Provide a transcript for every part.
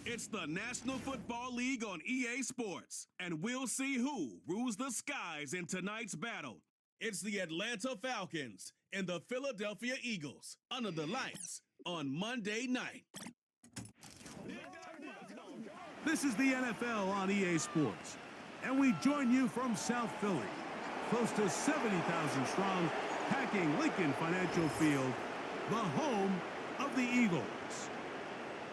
It's the National Football League on EA Sports, and we'll see who rules the skies in tonight's battle. It's the Atlanta Falcons and the Philadelphia Eagles under the lights on Monday night. This is the NFL on EA Sports, and we join you from South Philly, close to 70,000 strong, packing Lincoln Financial Field, the home of the Eagles.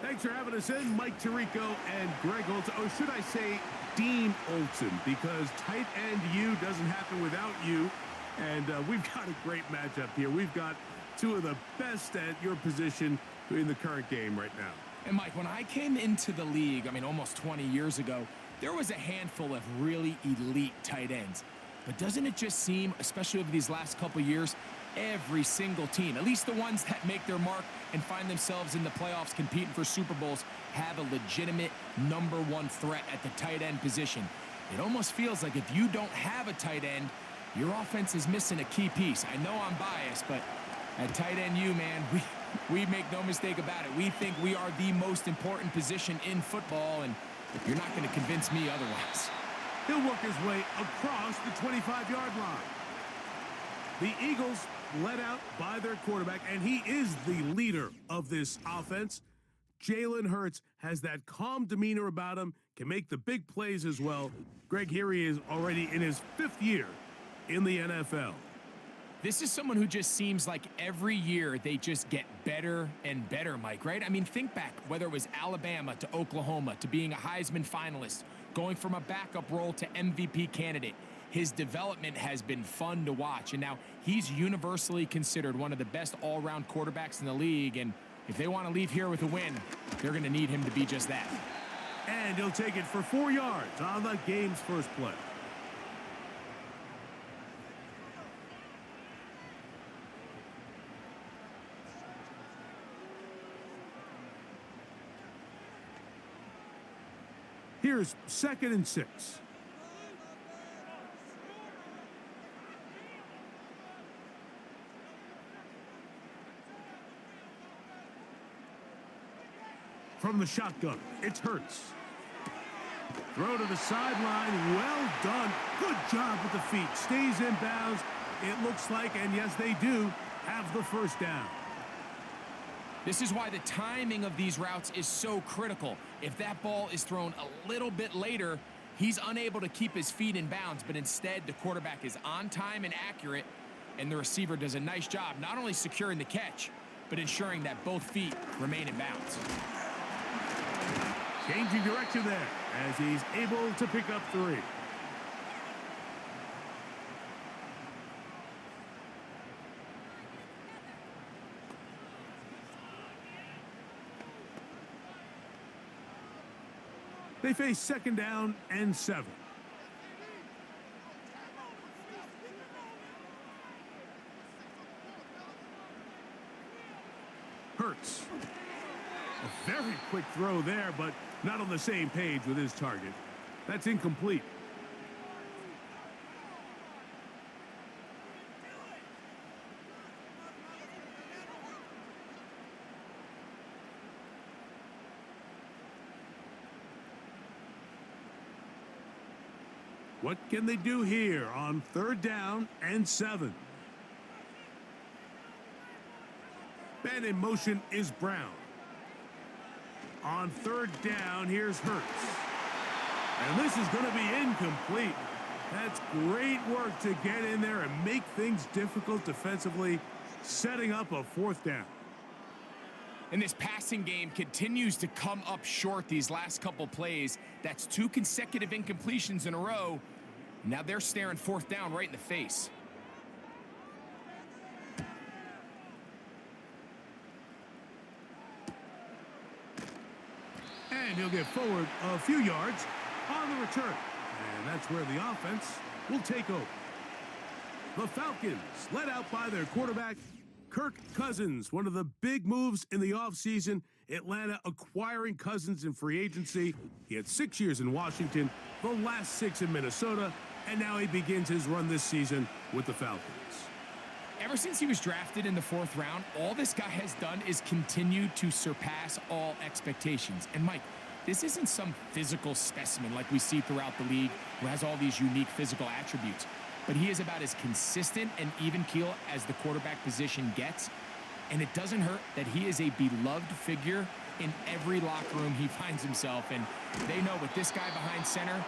Thanks for having us in, Mike Tirico and Greg Olson, or should I say Dean Olson, because tight end U doesn't happen without you, and we've got a great matchup here. We've got two of the best at your position in the current game right now. And Mike, when I came into the league, almost 20 years ago, there was a handful of really elite tight ends. But doesn't it just seem, especially over these last couple years, every single team, at least the ones that make their mark and find themselves in the playoffs competing for Super Bowls, have a legitimate number one threat at the tight end position. It almost feels like if you don't have a tight end, your offense is missing a key piece. I know I'm biased, but at tight end U, man, we make no mistake about it. We think we are the most important position in football, and you're not going to convince me otherwise. He'll work his way across the 25-yard line. The Eagles led out by their quarterback, and he is the leader of this offense. Jalen Hurts has that calm demeanor about him, can make the big plays as well. Greg, here he is already in his 5th year in the NFL. This is someone who just seems like every year they just get better and better, Mike, right? Think back, whether it was Alabama to Oklahoma to being a Heisman finalist, going from a backup role to MVP candidate. His development has been fun to watch, and now he's universally considered one of the best all-around quarterbacks in the league, and if they want to leave here with a win, they're going to need him to be just that. And he'll take it for 4 yards on the game's first play. Here's 2nd and 6. From the shotgun, it's Hurts. Throw to the sideline, well done. Good job with the feet. Stays in bounds, it looks like, and yes, they do have the first down. This is why the timing of these routes is so critical. If that ball is thrown a little bit later, he's unable to keep his feet in bounds, but instead the quarterback is on time and accurate, and the receiver does a nice job not only securing the catch, but ensuring that both feet remain in bounds. Changing direction there as he's able to pick up 3. They face 2nd down and 7. Hurts. A very quick throw there, but not on the same page with his target. That's incomplete. What can they do here on 3rd down and 7? Man in motion is Brown. On 3rd down, here's Hurts. And this is going to be incomplete. That's great work to get in there and make things difficult defensively, setting up a 4th down. And this passing game continues to come up short these last couple plays. That's 2 consecutive incompletions in a row. Now they're staring 4th down right in the face. And he'll get forward a few yards on the return. And that's where the offense will take over. The Falcons, led out by their quarterback, Kirk Cousins. One of the big moves in the offseason, Atlanta acquiring Cousins in free agency. He had 6 years in Washington, the last 6 in Minnesota, and now he begins his run this season with the Falcons. Ever since he was drafted in the 4th round, all this guy has done is continue to surpass all expectations. And Mike, this isn't some physical specimen like we see throughout the league who has all these unique physical attributes. But he is about as consistent and even keel as the quarterback position gets. And it doesn't hurt that he is a beloved figure in every locker room he finds himself. And they know with this guy behind center,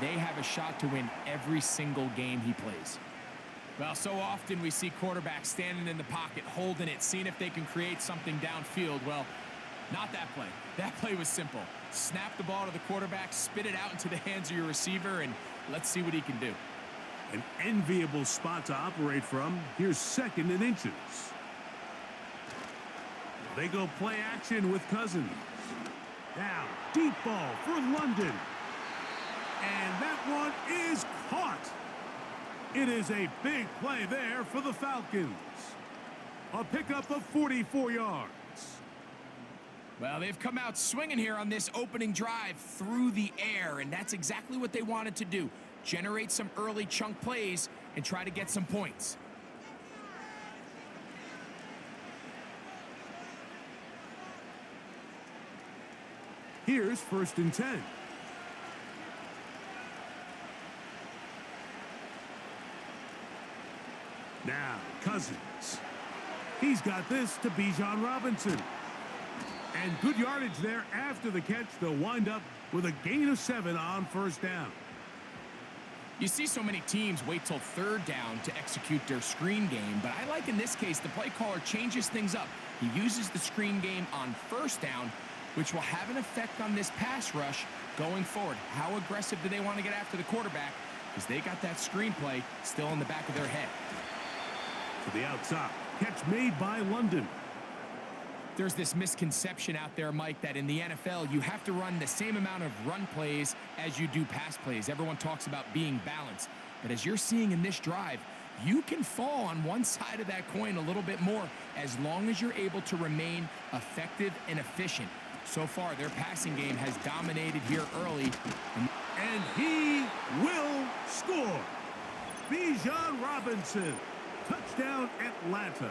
they have a shot to win every single game he plays. Well, so often we see quarterbacks standing in the pocket, holding it, seeing if they can create something downfield. Well, not that play. That play was simple. Snap the ball to the quarterback, spit it out into the hands of your receiver, and let's see what he can do. An enviable spot to operate from. Here's 2nd and inches. They go play action with Cousins. Now, deep ball for London. And that one is caught. It is a big play there for the Falcons. A pickup of 44 yards. Well, they've come out swinging here on this opening drive through the air, and that's exactly what they wanted to do. Generate some early chunk plays and try to get some points. Here's 1st and 10. Now, Cousins. He's got this to Bijan Robinson. And good yardage there after the catch. They'll wind up with a gain of 7 on 1st down. You see so many teams wait till 3rd down to execute their screen game, but I like in this case the play caller changes things up. He uses the screen game on 1st down, which will have an effect on this pass rush going forward. How aggressive do they want to get after the quarterback? Because they got that screen play still in the back of their head. To the outside. Catch made by London. There's this misconception out there, Mike, that in the NFL, you have to run the same amount of run plays as you do pass plays. Everyone talks about being balanced. But as you're seeing in this drive, you can fall on one side of that coin a little bit more as long as you're able to remain effective and efficient. So far, their passing game has dominated here early. And he will score. Bijan Robinson. Touchdown, Atlanta.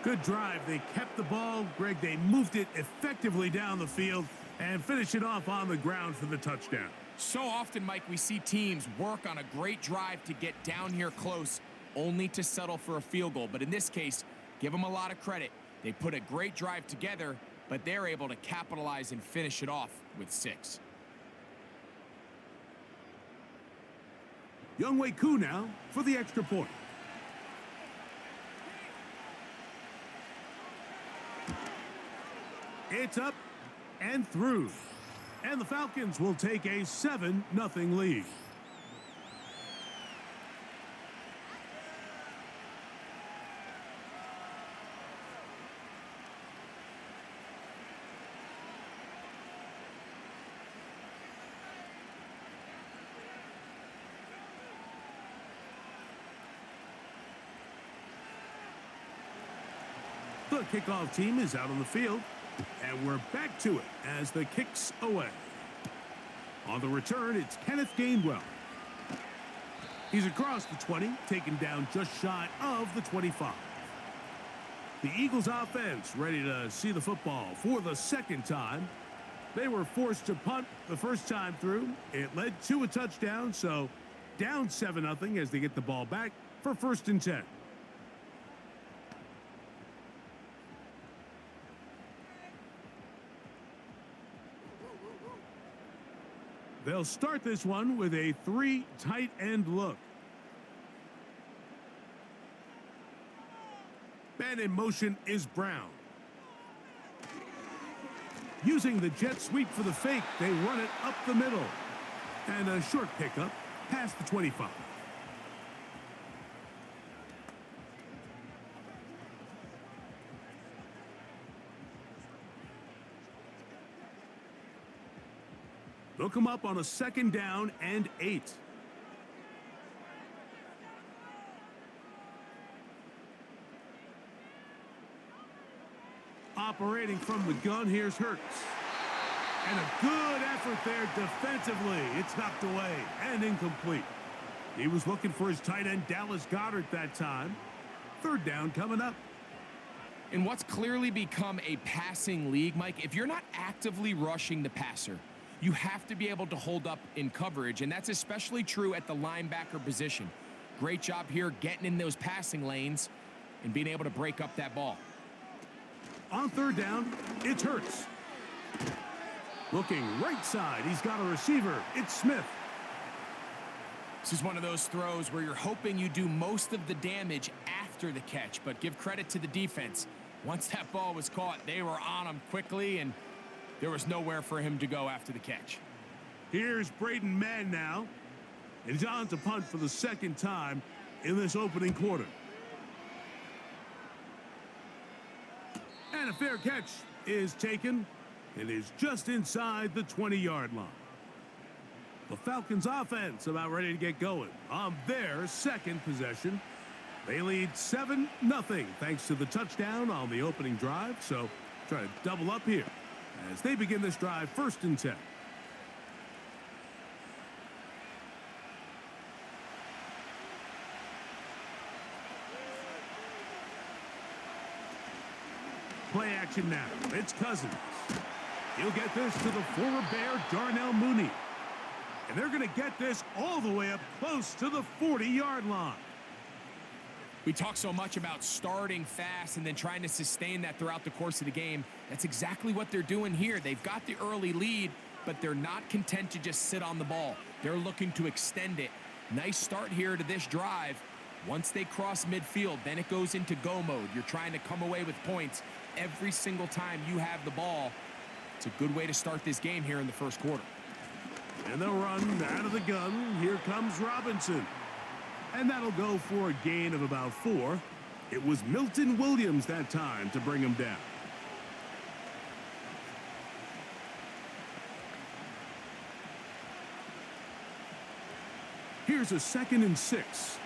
Good drive. They kept the ball. Greg, they moved it effectively down the field and finished it off on the ground for the touchdown. So often, Mike, we see teams work on a great drive to get down here close, only to settle for a field goal. But in this case, give them a lot of credit. They put a great drive together, but they're able to capitalize and finish it off with 6. Younghoe Koo now for the extra point. It's up and through. And the Falcons will take a 7-0 lead. The kickoff team is out on the field. And we're back to it as the kick's away. On the return, it's Kenneth Gainwell. He's across the 20, taken down just shy of the 25. The Eagles offense ready to see the football for the 2nd time. They were forced to punt the first time through. It led to a touchdown, so down 7-0 as they get the ball back for 1st and 10. They'll start this one with a 3 tight end look. Man in motion is Brown. Using the jet sweep for the fake, they run it up the middle. And a short pickup past the 25. They'll come up on a 2nd down and 8. Operating from the gun, here's Hurts. And a good effort there defensively. It's knocked away and incomplete. He was looking for his tight end, Dallas Goedert, that time. 3rd down coming up. In what's clearly become a passing league, Mike, if you're not actively rushing the passer, you have to be able to hold up in coverage, and that's especially true at the linebacker position. Great job here getting in those passing lanes and being able to break up that ball. On third down, it's Hurts. Looking right side, he's got a receiver. It's Smith. This is one of those throws where you're hoping you do most of the damage after the catch, but give credit to the defense. Once that ball was caught, they were on him quickly, and there was nowhere for him to go after the catch. Here's Braden Mann now. He's on to punt for the second time in this opening quarter. And a fair catch is taken. It is just inside the 20-yard line. The Falcons offense about ready to get going on their second possession. They lead 7-0 thanks to the touchdown on the opening drive. So try to double up here as they begin this drive 1st and 10. Play action now. It's Cousins. He'll get this to the former Bear, Darnell Mooney. And they're going to get this all the way up close to the 40-yard line. We talk so much about starting fast and then trying to sustain that throughout the course of the game. That's exactly what they're doing here. They've got the early lead, but they're not content to just sit on the ball. They're looking to extend it. Nice start here to this drive. Once they cross midfield, then it goes into go mode. You're trying to come away with points every single time you have the ball. It's a good way to start this game here in the first quarter. And they'll run out of the gun. Here comes Robinson. And that'll go for a gain of about 4. It was Milton Williams that time to bring him down. Here's a 2nd and 6.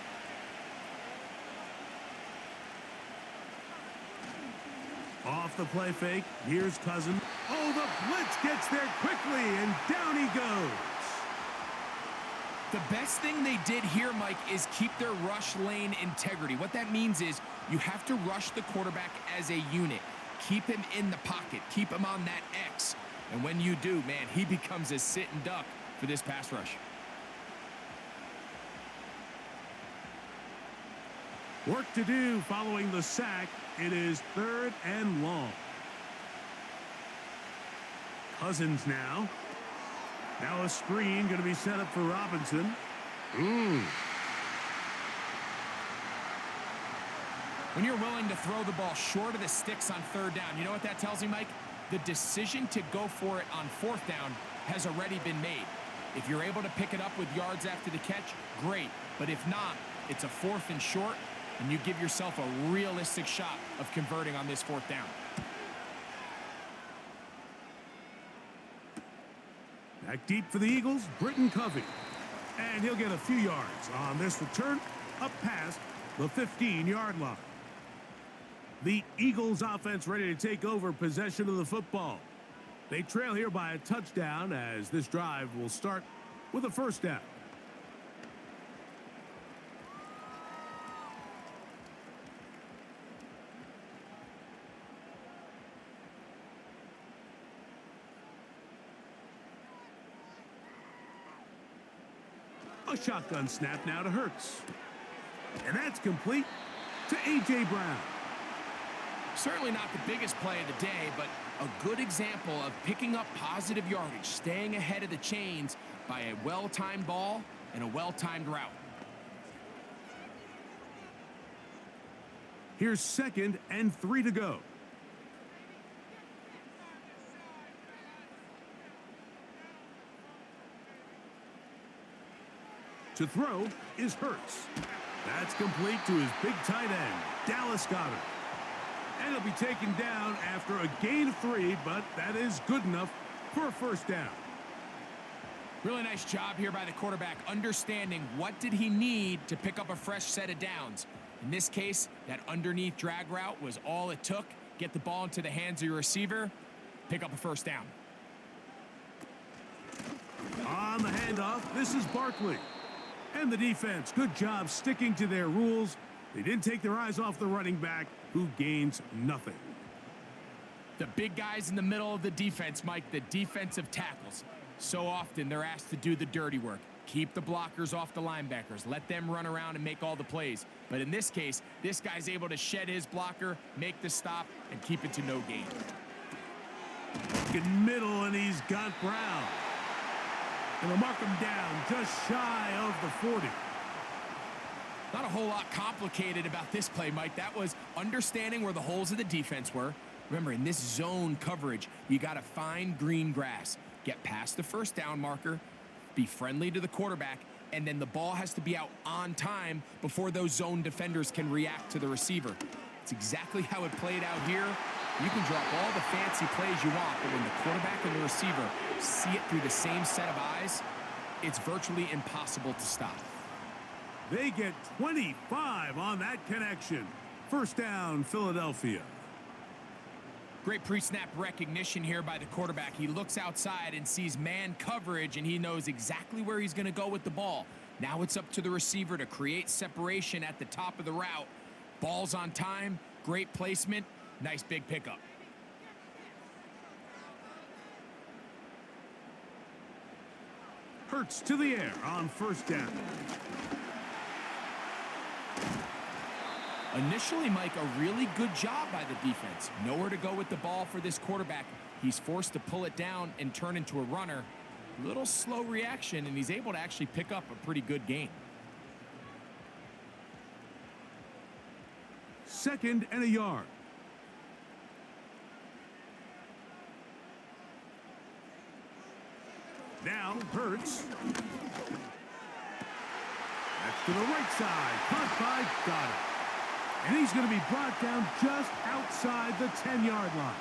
Off the play fake. Here's Cousins. Oh, the blitz gets there quickly, and down he goes. The best thing they did here, Mike, is keep their rush lane integrity. What that means is you have to rush the quarterback as a unit. Keep him in the pocket. Keep him on that X. And when you do, man, he becomes a sitting duck for this pass rush. Work to do following the sack. It is 3rd and long. Cousins now. Now a screen going to be set up for Robinson. When you're willing to throw the ball short of the sticks on 3rd down, you know what that tells me, Mike? The decision to go for it on 4th down has already been made. If you're able to pick it up with yards after the catch, great. But if not, it's a 4th and short, and you give yourself a realistic shot of converting on this 4th down. Back deep for the Eagles, Britton Covey. And he'll get a few yards on this return up past the 15-yard line. The Eagles offense ready to take over possession of the football. They trail here by a touchdown as this drive will start with a 1st down. A shotgun snap now to Hurts. And that's complete to A.J. Brown. Certainly not the biggest play of the day, but a good example of picking up positive yardage, staying ahead of the chains by a well-timed ball and a well-timed route. Here's 2nd and 3 to go. To throw is Hurts. That's complete to his big tight end, Dallas Goedert. And he'll be taken down after a gain of 3, but that is good enough for a 1st down. Really nice job here by the quarterback, understanding what did he need to pick up a fresh set of downs. In this case, that underneath drag route was all it took. Get the ball into the hands of your receiver, pick up a 1st down. On the handoff, this is Barkley. And the defense, good job sticking to their rules. They didn't take their eyes off the running back, who gains nothing. The big guys in the middle of the defense, Mike, the defensive tackles. So often they're asked to do the dirty work. Keep the blockers off the linebackers. Let them run around and make all the plays. But in this case, this guy's able to shed his blocker, make the stop, and keep it to no gain. In middle, and he's got Brown. And they'll mark him down just shy of the 40. Not a whole lot complicated about this play, Mike. That was understanding where the holes of the defense were. Remember, in this zone coverage, you got to find green grass. Get past the first down marker, be friendly to the quarterback, and then the ball has to be out on time before those zone defenders can react to the receiver. It's exactly how it played out here. You can drop all the fancy plays you want, but when the quarterback and the receiver see it through the same set of eyes, it's virtually impossible to stop. They get 25 on that connection. First down, Philadelphia. Great pre-snap recognition here by the quarterback. He looks outside and sees man coverage, and he knows exactly where he's going to go with the ball. Now it's up to the receiver to create separation at the top of the route. Ball's on time, great placement, nice big pickup. Hurts to the air on first down. Initially, Mike, a really good job by the defense. Nowhere to go with the ball for this quarterback. He's forced to pull it down and turn into a runner. Little slow reaction, and he's able to actually pick up a pretty good gain. Second and a yard. Now Hurts. That's to the right side. Caught by Goddard. And he's going to be brought down just outside the 10-yard line.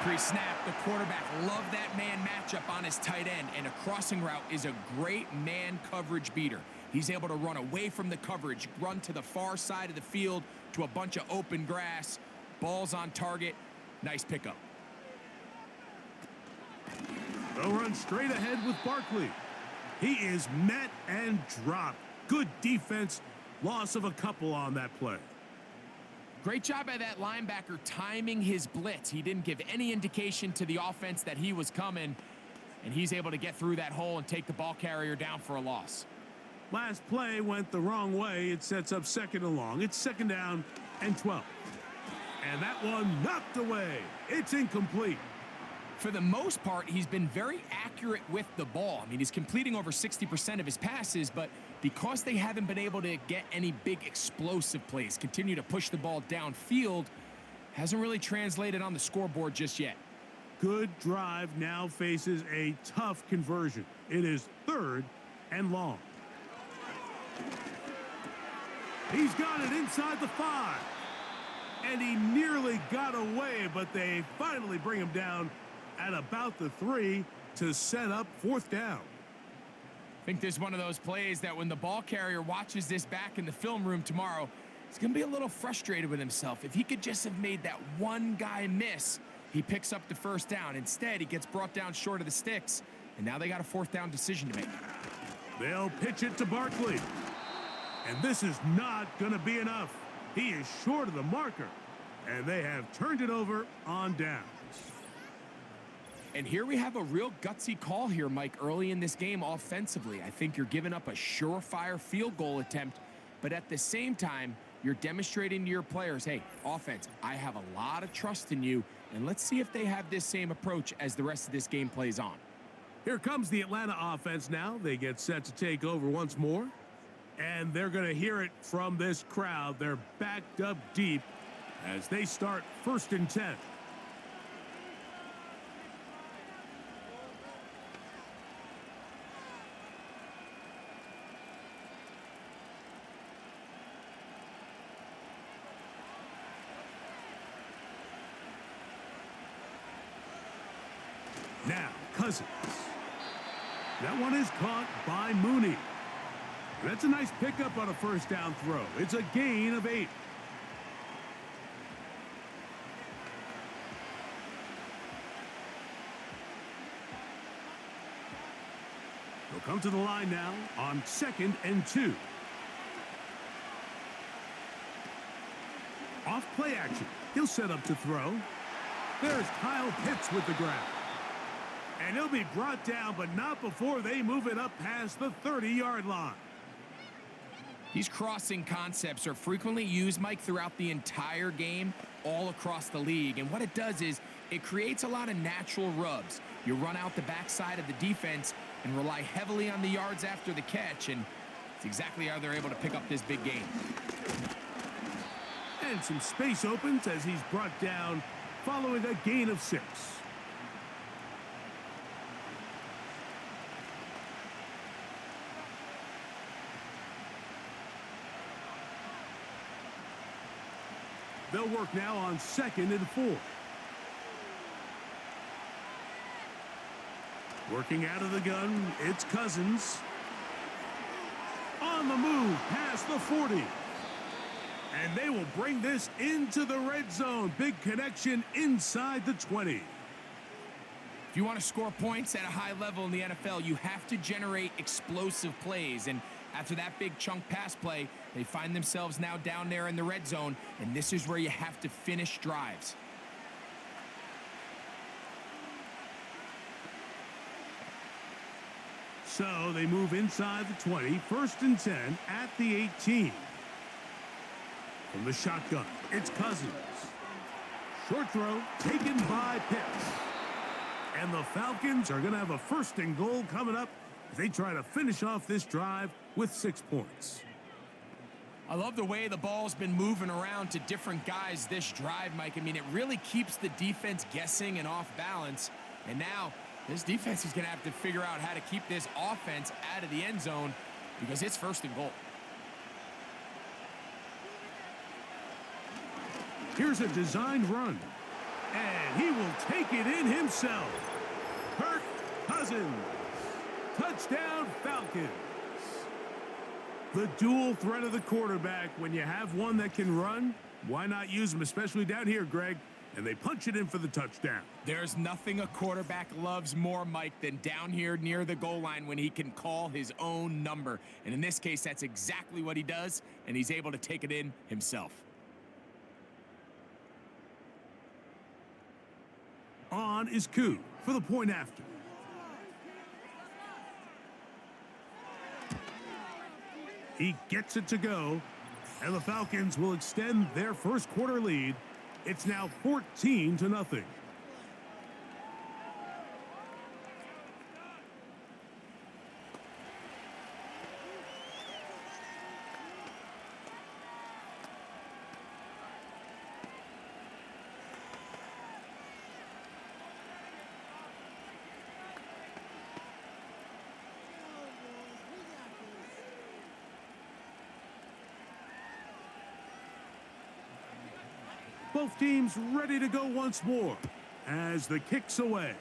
Pre-snap, the quarterback loved that man matchup on his tight end, and a crossing route is a great man coverage beater. He's able to run away from the coverage, run to the far side of the field to a bunch of open grass. Ball's on target. Nice pickup. They'll run straight ahead with Barkley. He is met and dropped. Good defense. Loss of a couple on that play. Great job by that linebacker timing his blitz. He didn't give any indication to the offense that he was coming, and he's able to get through that hole and take the ball carrier down for a loss. Last play went the wrong way. It sets up second and long. It's second down and 12. And that one knocked away. It's incomplete. For the most part, he's been very accurate with the ball. I mean, he's completing over 60% of his passes, but because they haven't been able to get any big explosive plays, continue to push the ball downfield, hasn't really translated on the scoreboard just yet. Good drive now faces a tough conversion. It is third and long. He's got it inside the 5. And he nearly got away, but they finally bring him down at about the 3 to set up fourth down. I think this is one of those plays that when the ball carrier watches this back in the film room tomorrow, he's going to be a little frustrated with himself. If he could just have made that one guy miss, he picks up the first down. Instead, he gets brought down short of the sticks, and now they got a fourth down decision to make. They'll pitch it to Barkley. And this is not going to be enough. He is short of the marker, and they have turned it over on downs. And here we have a real gutsy call here, Mike, early in this game offensively. I think you're giving up a surefire field goal attempt, but at the same time, you're demonstrating to your players, hey, offense, I have a lot of trust in you, and let's see if they have this same approach as the rest of this game plays on. Here comes the Atlanta offense now. They get set to take over once more, and they're going to hear it from this crowd. They're backed up deep as they start first and 10. Now, Cousins. That one is caught by Mooney. That's a nice pickup on a first down throw. It's a gain of 8. They'll come to the line now on second and 2. Play action. He'll set up to throw. There's Kyle Pitts with the grab. And he'll be brought down, but not before they move it up past the 30-yard line. These crossing concepts are frequently used, Mike, throughout the entire game, all across the league. And what it does is it creates a lot of natural rubs. You run out the backside of the defense and rely heavily on the yards after the catch, and it's exactly how they're able to pick up this big game. And some space opens as he's brought down following a gain of 6. They'll work now on 2nd and 4. Working out of the gun, it's Cousins. On the move, past the 40. And they will bring this into the red zone. Big connection inside the 20. If you want to score points at a high level in the NFL, you have to generate explosive plays. And after that big chunk pass play, they find themselves now down there in the red zone, and this is where you have to finish drives. So they move inside the 20, 1st and 10 at the 18. From the shotgun, it's Cousins. Short throw taken by Pitts. And the Falcons are going to have a 1st and goal coming up as they try to finish off this drive with 6 points. I love the way the ball's been moving around to different guys this drive, Mike. I mean, it really keeps the defense guessing and off balance. And now this defense is going to have to figure out how to keep this offense out of the end zone because it's 1st and goal. Here's a designed run. And he will take it in himself. Kirk Cousins. Touchdown, Falcons. The dual threat of the quarterback. When you have one that can run, why not use him, especially down here, Greg? And they punch it in for the touchdown. There's nothing a quarterback loves more, Mike, than down here near the goal line when he can call his own number. And in this case, that's exactly what he does, and he's able to take it in himself. On is Koo for the point after. He gets it to go, and the Falcons will extend their 1st quarter lead. It's now 14-0. Both teams ready to go once more as the kick's away.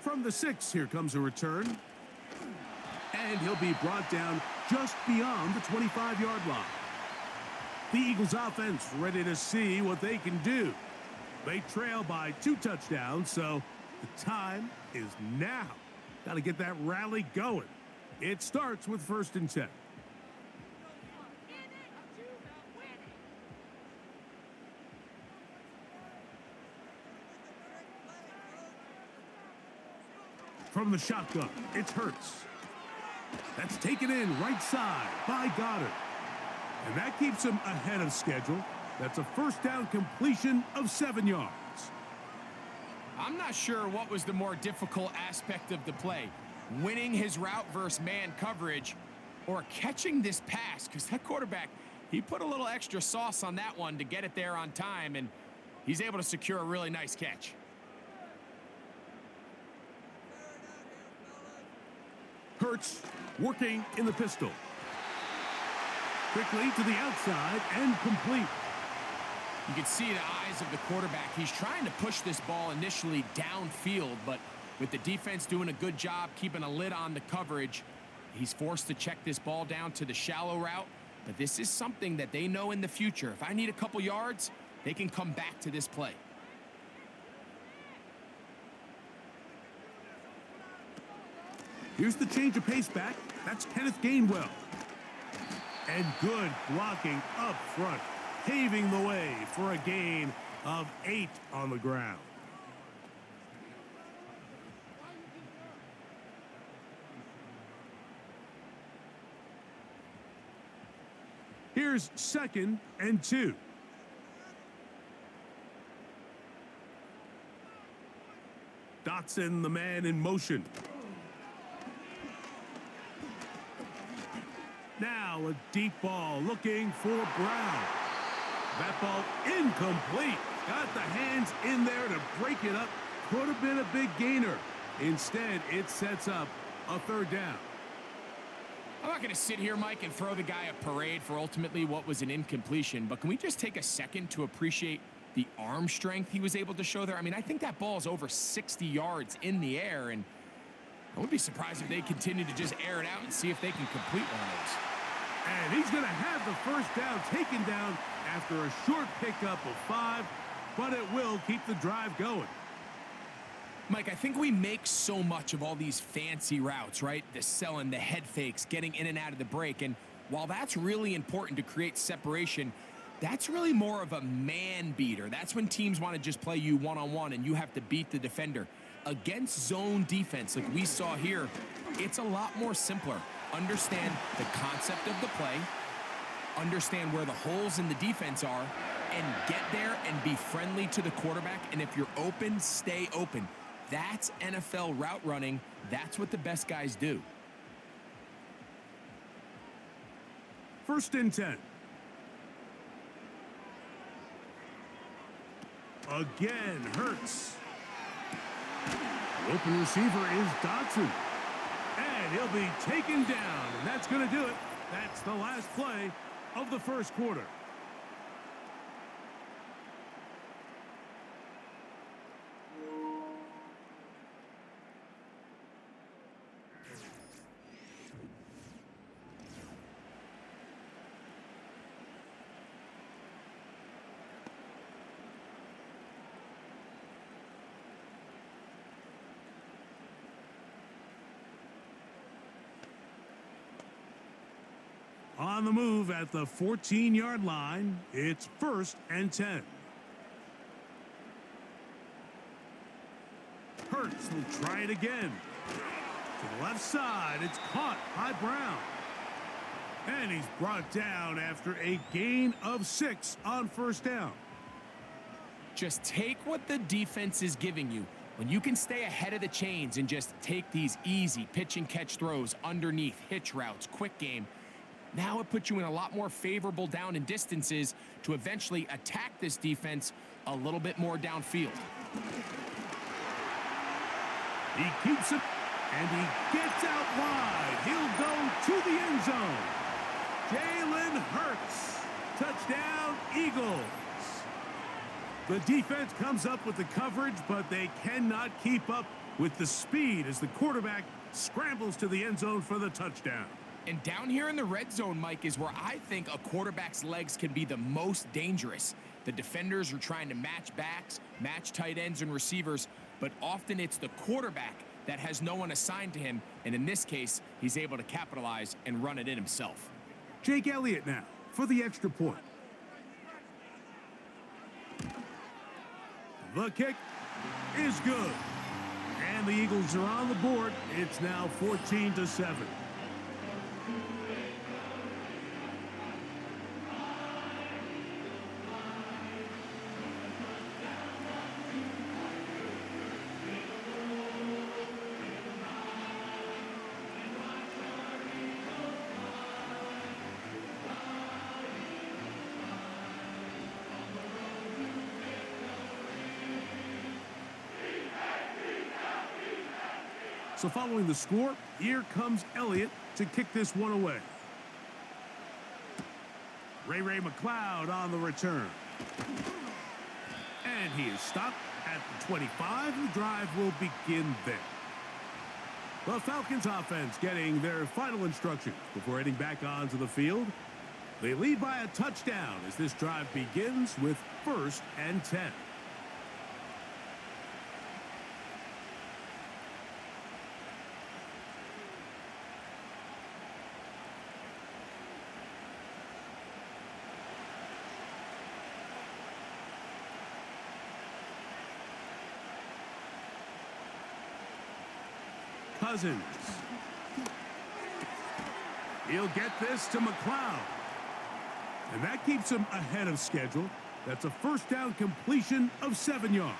From the 6, here comes a return. And he'll be brought down just beyond the 25-yard line. The Eagles offense ready to see what they can do. They trail by 2 touchdowns, so the time is now. Got to get that rally going. It starts with 1st and 10. From the shotgun, it's Hurts. That's taken in right side by Goddard. And that keeps him ahead of schedule. That's a 1st down completion of 7 yards. I'm not sure what was the more difficult aspect of the play, winning his route versus man coverage or catching this pass, because that quarterback, he put a little extra sauce on that one to get it there on time, and he's able to secure a really nice catch. Hurts working in the pistol. Quickly to the outside and complete. You can see the eyes of the quarterback. He's trying to push this ball initially downfield, but with the defense doing a good job keeping a lid on the coverage, he's forced to check this ball down to the shallow route. But this is something that they know in the future. If I need a couple yards, they can come back to this play. Here's the change of pace back. That's Kenneth Gainwell. And good blocking up front. paving the way for a gain of 8 on the ground. Here's 2nd and 2. Dotson, the man in motion. Now a deep ball looking for Brown. That ball incomplete. Got the hands in there to break it up. Could have been a big gainer. Instead, it sets up a 3rd down. I'm not going to sit here, Mike, and throw the guy a parade for ultimately what was an incompletion, but can we just take a second to appreciate the arm strength he was able to show there? I mean, I think that ball is over 60 yards in the air, and I wouldn't be surprised if they continue to just air it out and see if they can complete one of those. And he's going to have the 1st down taken down after a short pickup of 5, but it will keep the drive going. Mike, I think we make so much of all these fancy routes, right? The selling, the head fakes, getting in and out of the break. And while that's really important to create separation, that's really more of a man beater. That's when teams want to just play you one-on-one and you have to beat the defender. Against zone defense like we saw here, it's a lot more simpler. Understand the concept of the play, understand where the holes in the defense are, and get there and be friendly to the quarterback. And if you're open, stay open. That's NFL route running. That's what the best guys do. 1st and 10. Again, Hurts. The open receiver is Dotson. And he'll be taken down, and that's going to do it. That's the last play of the 1st quarter. On the move at the 14-yard line, it's 1st and 10. Hurts will try it again. To the left side, it's caught by Brown. And he's brought down after a gain of 6 on 1st down. Just take what the defense is giving you. When you can stay ahead of the chains and just take these easy pitch and catch throws underneath, hitch routes, quick game, now it puts you in a lot more favorable down and distances to eventually attack this defense a little bit more downfield. He keeps it, and he gets out wide. He'll go to the end zone. Jalen Hurts. Touchdown, Eagles. The defense comes up with the coverage, but they cannot keep up with the speed as the quarterback scrambles to the end zone for the touchdown. And down here in the red zone, Mike, is where I think a quarterback's legs can be the most dangerous. The defenders are trying to match backs, match tight ends and receivers, but often it's the quarterback that has no one assigned to him, and in this case, he's able to capitalize and run it in himself. Jake Elliott now for the extra point. The kick is good. And the Eagles are on the board. It's now 14-7. So following the score, here comes Elliott to kick this one away. Ray McLeod on the return. And he is stopped at the 25. The drive will begin there. The Falcons offense getting their final instructions before heading back onto the field. They lead by a touchdown as this drive begins with 1st and 10. Cousins. He'll get this to McLeod. And that keeps him ahead of schedule. That's a first down completion of 7 yards.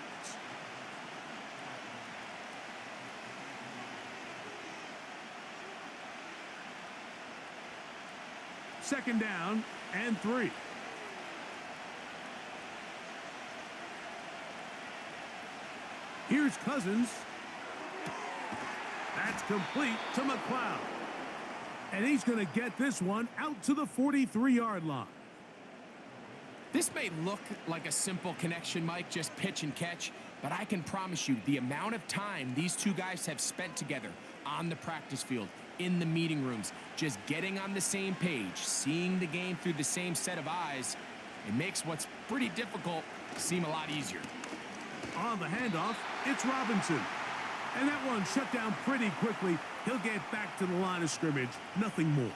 Second down and 3. Here's Cousins. That's complete to McLeod. And he's going to get this one out to the 43-yard line. This may look like a simple connection, Mike, just pitch and catch, but I can promise you the amount of time these two guys have spent together on the practice field, in the meeting rooms, just getting on the same page, seeing the game through the same set of eyes, it makes what's pretty difficult seem a lot easier. On the handoff, it's Robinson. And that one shut down pretty quickly. He'll get back to the line of scrimmage, nothing more.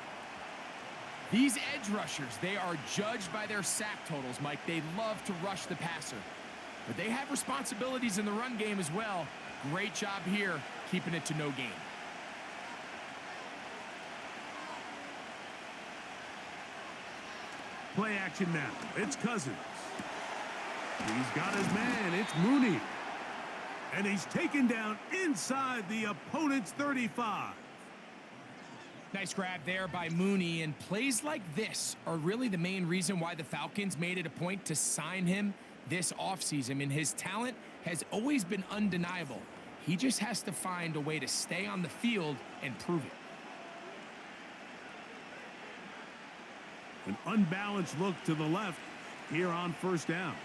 These edge rushers, they are judged by their sack totals, Mike. They love to rush the passer. But they have responsibilities in the run game as well. Great job here, keeping it to no gain. Play action now. It's Cousins. He's got his man. It's Mooney. And he's taken down inside the opponent's 35. Nice grab there by Mooney, and plays like this are really the main reason why the Falcons made it a point to sign him this offseason. I mean, his talent has always been undeniable. He just has to find a way to stay on the field and prove it. An unbalanced look to the left here on first down.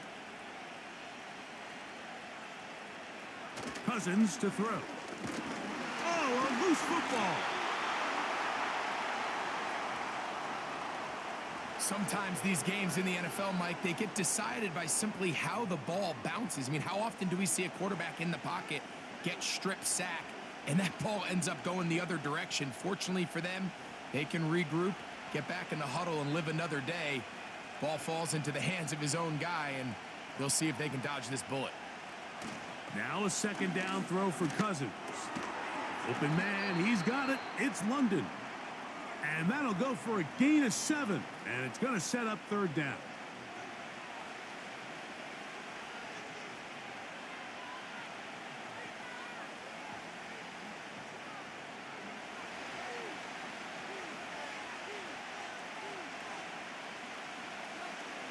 Cousins to throw. Oh, a loose football. Sometimes these games in the NFL, Mike, they get decided by simply how the ball bounces. I mean, how often do we see a quarterback in the pocket get strip sack and that ball ends up going the other direction? Fortunately for them, they can regroup, get back in the huddle, and live another day. Ball falls into the hands of his own guy, and they'll see if they can dodge this bullet. Now a second down throw for Cousins. Open man, he's got it. It's London. And that'll go for a gain of 7. And it's going to set up third down.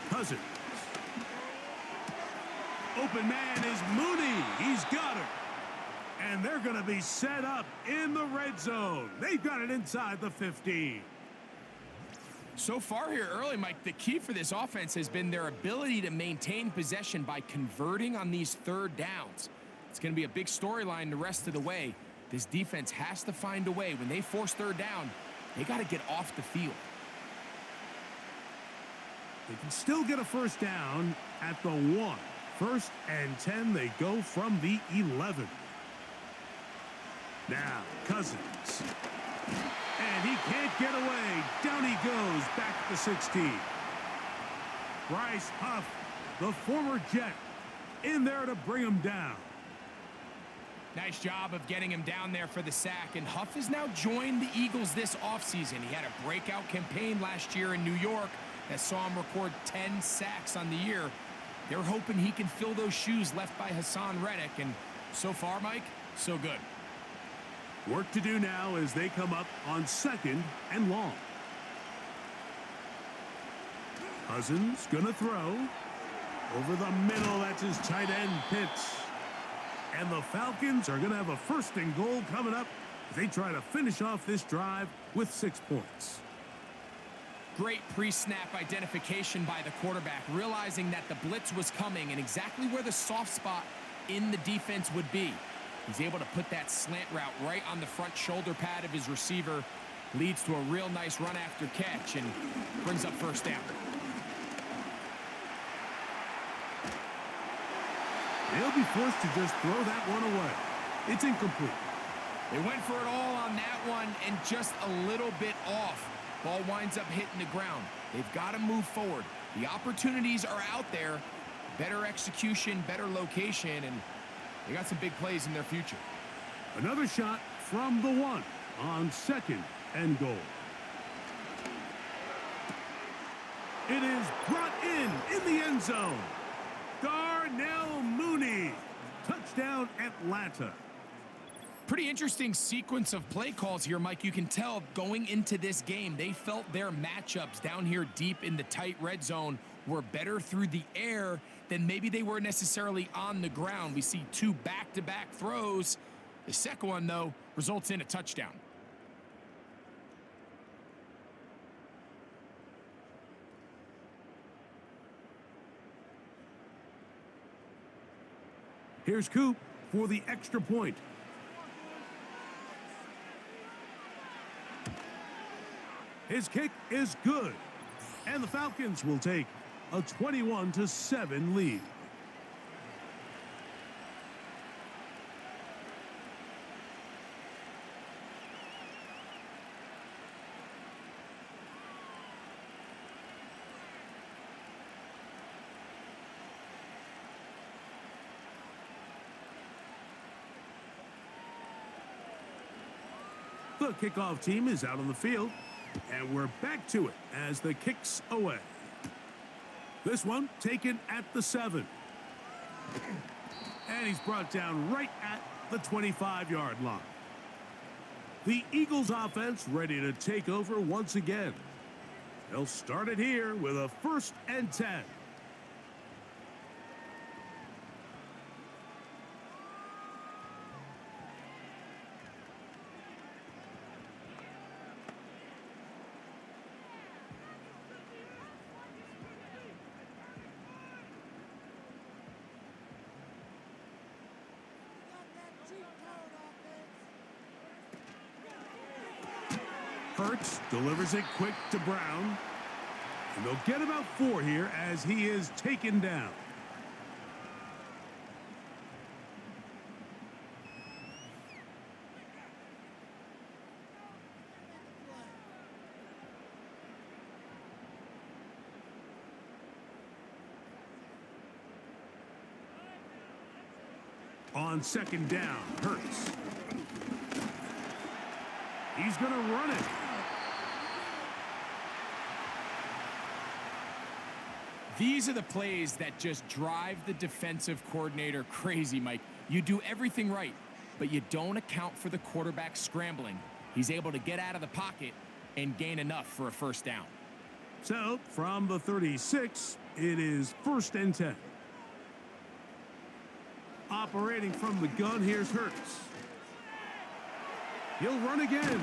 Cousins. Open man is Mooney. He's got it. And they're going to be set up in the red zone. They've got it inside the 15. So far here early, Mike, the key for this offense has been their ability to maintain possession by converting on these third downs. It's going to be a big storyline the rest of the way. This defense has to find a way. When they force third down, they got to get off the field. They can still get a first down at the 1. First and 10, they go from the 11. Now, Cousins. And he can't get away. Down he goes, back to the 16. Bryce Huff, the former Jet, in there to bring him down. Nice job of getting him down there for the sack, and Huff has now joined the Eagles this offseason. He had a breakout campaign last year in New York that saw him record 10 sacks on the year. They're hoping he can fill those shoes left by Hassan Reddick, and so far, Mike, so good. Work to do now as they come up on second and long. Cousins gonna throw. Over the middle, that's his tight end, Pitts. And the Falcons are gonna have a first and goal coming up as they try to finish off this drive with 6 points. Great pre-snap identification by the quarterback, realizing that the blitz was coming and exactly where the soft spot in the defense would be. He's able to put that slant route right on the front shoulder pad of his receiver. Leads to a real nice run after catch and brings up first down. They'll be forced to just throw that one away. It's incomplete. They went for it all on that one and just a little bit off. Ball winds up hitting the ground. They've got to move forward. The opportunities are out there. Better execution, better location, and they got some big plays in their future. Another shot from the 1 on 2nd and goal. It is brought in the end zone. Darnell Mooney. Touchdown, Atlanta. Pretty interesting sequence of play calls here, Mike. You can tell going into this game, they felt their matchups down here deep in the tight red zone were better through the air than maybe they were necessarily on the ground. We see 2 back-to-back throws. The second one, though, results in a touchdown. Here's Coop for the extra point. His kick is good, and the Falcons will take a 21-7 lead. The kickoff team is out on the field, and we're back to it as the kick's away. This one taken at the 7. And he's brought down right at the 25-yard line. The Eagles offense ready to take over once again. They'll start it here with a 1st and 10. Hurts delivers it quick to Brown. And they'll get about 4 here as he is taken down. On 2nd down, Hurts. He's going to run it. These are the plays that just drive the defensive coordinator crazy, Mike. You do everything right, but you don't account for the quarterback scrambling. He's able to get out of the pocket and gain enough for a 1st down. So, from the 36, it is 1st and 10. Operating from the gun, here's Hurts. He'll run again.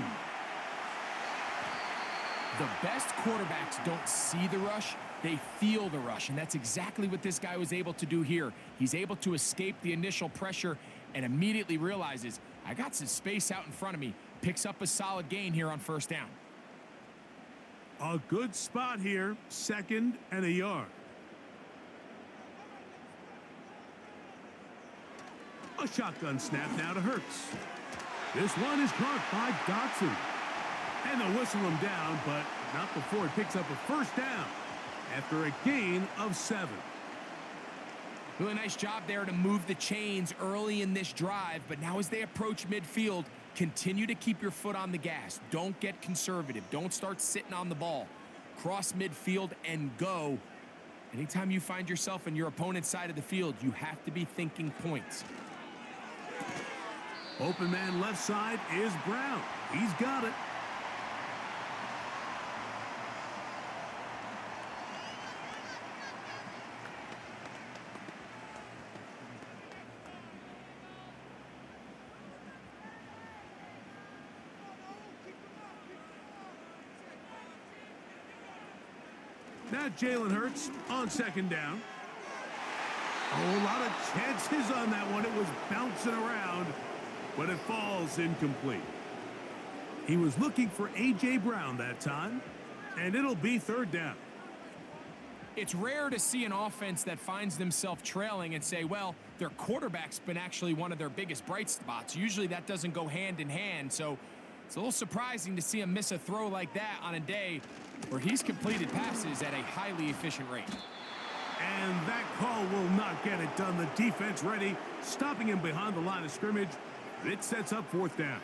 The best quarterbacks don't see the rush, they feel the rush, and that's exactly what this guy was able to do here. He's able to escape the initial pressure and immediately realizes, I got some space out in front of me. Picks up a solid gain here on 1st down. A good spot here, 2nd and a yard. A shotgun snap now to Hurts. This one is caught by Dotson. And they'll whistle him down, but not before he picks up a 1st down after a gain of 7. Really nice job there to move the chains early in this drive, but now as they approach midfield, continue to keep your foot on the gas. Don't get conservative. Don't start sitting on the ball. Cross midfield and go. Anytime you find yourself in your opponent's side of the field, you have to be thinking points. Open man left side is Brown. He's got it. Now Jalen Hurts on 2nd down. A lot of chances on that one. It was bouncing around, but it falls incomplete. He was looking for A.J. Brown that time, and it'll be 3rd down. It's rare to see an offense that finds themselves trailing and say, well, their quarterback's been actually one of their biggest bright spots. Usually that doesn't go hand in hand, so it's a little surprising to see him miss a throw like that on a day where he's completed passes at a highly efficient rate. And that call will not get it done. The defense ready, stopping him behind the line of scrimmage. It sets up 4th down.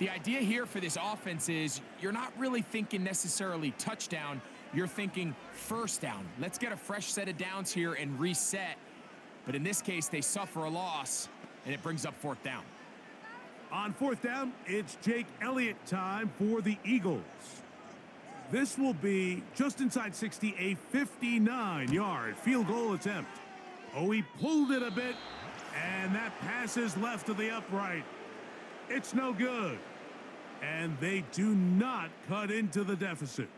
The idea here for this offense is you're not really thinking necessarily touchdown. You're thinking first down. Let's get a fresh set of downs here and reset. But in this case, they suffer a loss, and it brings up fourth down. On fourth down, it's Jake Elliott time for the Eagles. This will be just inside 60, a 59-yard field goal attempt. Oh, he pulled it a bit, and that pass is left to the upright. It's no good. And they do not cut into the deficit.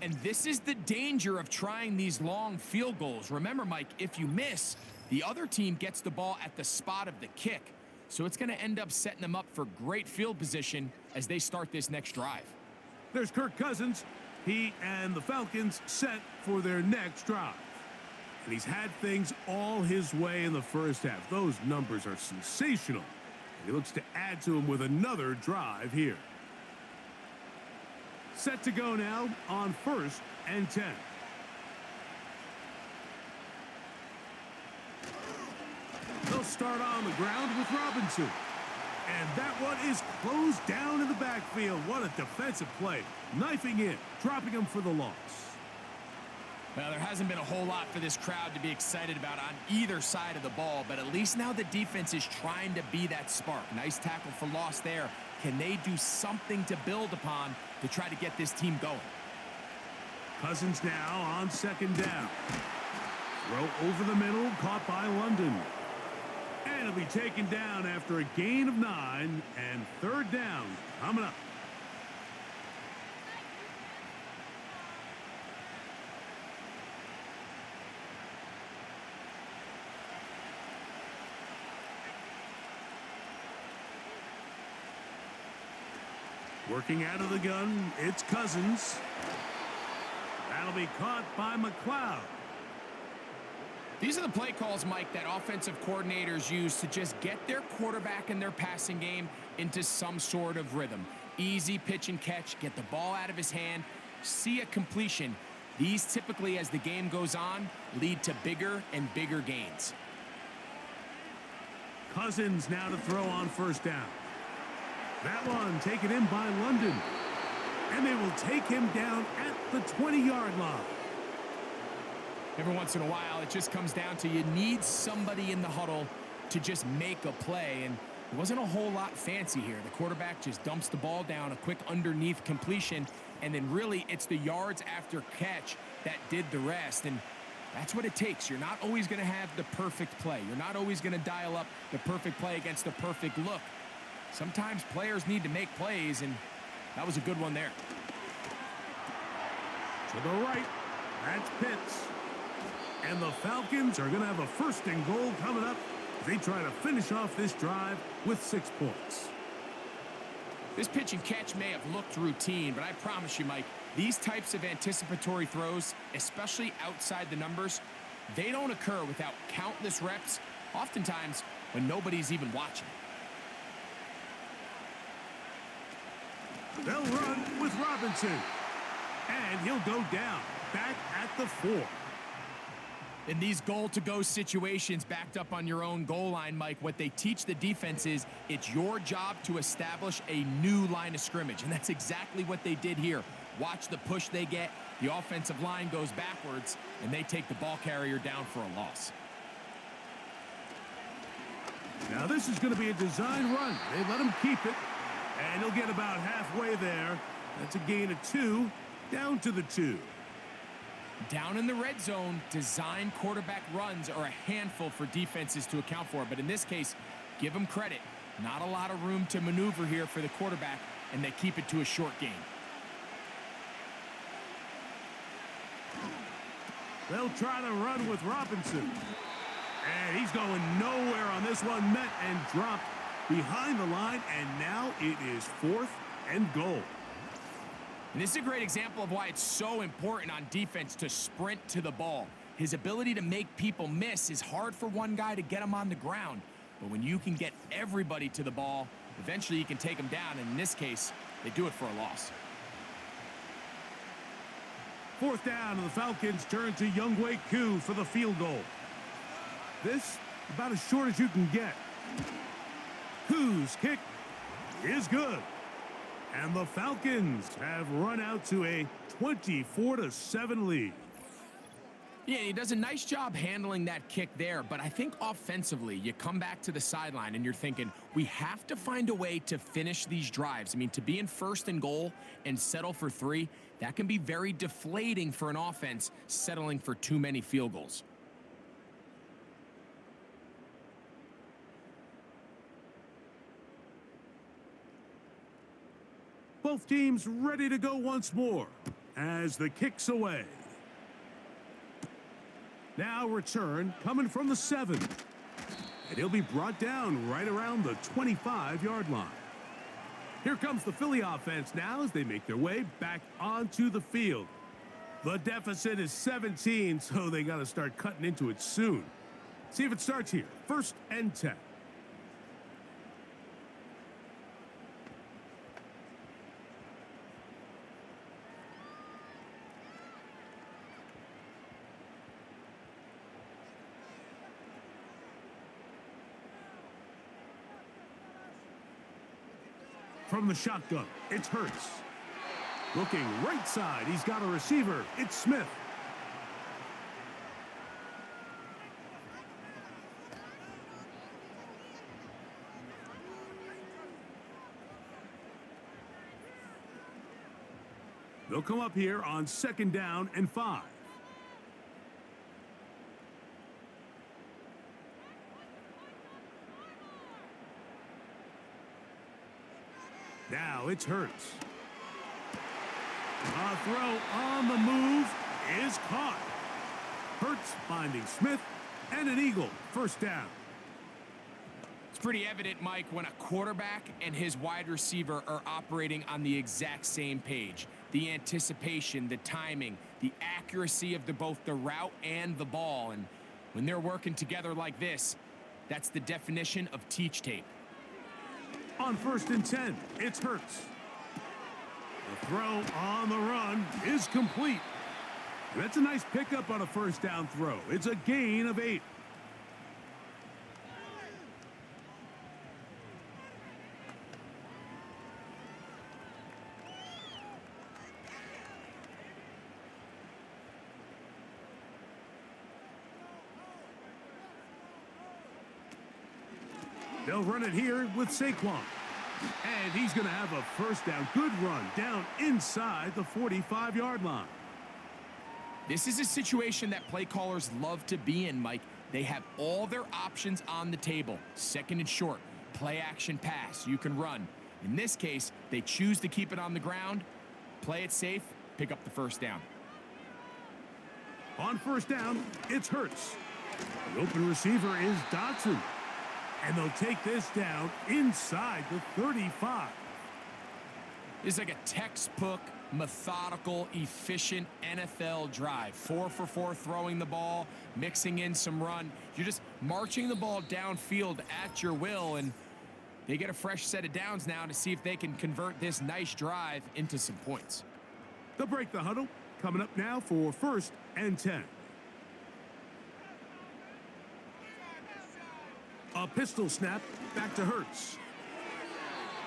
And this is the danger of trying these long field goals. Remember, Mike, if you miss, the other team gets the ball at the spot of the kick. So it's going to end up setting them up for great field position as they start this next drive. There's Kirk Cousins. He and the Falcons set for their next drive. And he's had things all his way in the first half. Those numbers are sensational. He looks to add to him with another drive here. Set to go now on 1st and 10. They'll start on the ground with Robinson. And that one is closed down in the backfield. What a defensive play. Knifing in, dropping him for the loss. Well, there hasn't been a whole lot for this crowd to be excited about on either side of the ball, but at least now the defense is trying to be that spark. Nice tackle for loss there. Can they do something to build upon to try to get this team going? Cousins now on 2nd down. Throw over the middle, caught by London. And it'll be taken down after a gain of 9, and 3rd down coming up. Working out of the gun, it's Cousins. That'll be caught by McLeod. These are the play calls, Mike, that offensive coordinators use to just get their quarterback and their passing game into some sort of rhythm. Easy pitch and catch, get the ball out of his hand, see a completion. These typically, as the game goes on, lead to bigger and bigger gains. Cousins now to throw on 1st down. That one taken in by London. And they will take him down at the 20-yard line. Every once in a while, it just comes down to you need somebody in the huddle to just make a play. And it wasn't a whole lot fancy here. The quarterback just dumps the ball down, a quick underneath completion, and then really it's the yards after catch that did the rest. And that's what it takes. You're not always going to have the perfect play. You're not always going to dial up the perfect play against the perfect look. Sometimes players need to make plays, and that was a good one there. To the right, that's Pitts. And the Falcons are going to have a 1st and goal coming up as they try to finish off this drive with 6 points. This pitch and catch may have looked routine, but I promise you, Mike, these types of anticipatory throws, especially outside the numbers, they don't occur without countless reps, oftentimes when nobody's even watching. They'll run with Robinson. And he'll go down, back at the 4. In these goal-to-go situations backed up on your own goal line, Mike, what they teach the defense is it's your job to establish a new line of scrimmage, and that's exactly what they did here. Watch the push they get. The offensive line goes backwards, and they take the ball carrier down for a loss. Now this is going to be a design run. They let him keep it, and he'll get about halfway there. That's a gain of 2, down to the 2. Down in the red zone, design quarterback runs are a handful for defenses to account for. But in this case, give them credit. Not a lot of room to maneuver here for the quarterback, and they keep it to a short gain. They'll try to run with Robinson. And he's going nowhere on this one. Met and dropped behind the line, and now it is 4th and goal. And this is a great example of why it's so important on defense to sprint to the ball. His ability to make people miss is hard for one guy to get him on the ground. But when you can get everybody to the ball, eventually you can take them down. And in this case, they do it for a loss. 4th down, and the Falcons turn to Younghoe Koo for the field goal. This about as short as you can get. Koo's kick is good. And the Falcons have run out to a 24-7 lead. Yeah, he does a nice job handling that kick there, but I think offensively, you come back to the sideline and you're thinking, we have to find a way to finish these drives. I mean, to be in first and goal and settle for 3, that can be very deflating for an offense settling for too many field goals. Both teams ready to go once more as the kick's away. Now return coming from the 7. And he'll be brought down right around the 25-yard line. Here comes the Philly offense now as they make their way back onto the field. The deficit is 17, so they got to start cutting into it soon. See if it starts here. 1st and 10. From the shotgun, it's Hurts. Looking right side, he's got a receiver. It's Smith. They'll come up here on 2nd down and 5. Now it's Hurts. A throw on the move is caught. Hurts finding Smith and an Eagle. 1st down. It's pretty evident, Mike, when a quarterback and his wide receiver are operating on the exact same page. The anticipation, the timing, the accuracy of both the route and the ball. And when they're working together like this, that's the definition of teach tape. On 1st and 10, it's Hurts. The throw on the run is complete. That's a nice pickup on a 1st down throw. It's a gain of 8. They'll run it here with Saquon. And he's going to have a 1st down. Good run down inside the 45-yard line. This is a situation that play callers love to be in, Mike. They have all their options on the table. 2nd and short, play action pass, you can run. In this case, they choose to keep it on the ground, play it safe, pick up the 1st down. On 1st down, it's Hurts. The open receiver is Dotson. And they'll take this down inside the 35. It's like a textbook, methodical, efficient NFL drive. 4 for 4 throwing the ball, mixing in some run. You're just marching the ball downfield at your will, and they get a fresh set of downs now to see if they can convert this nice drive into some points. They'll break the huddle. Coming up now for 1st and 10. A pistol snap back to Hurts.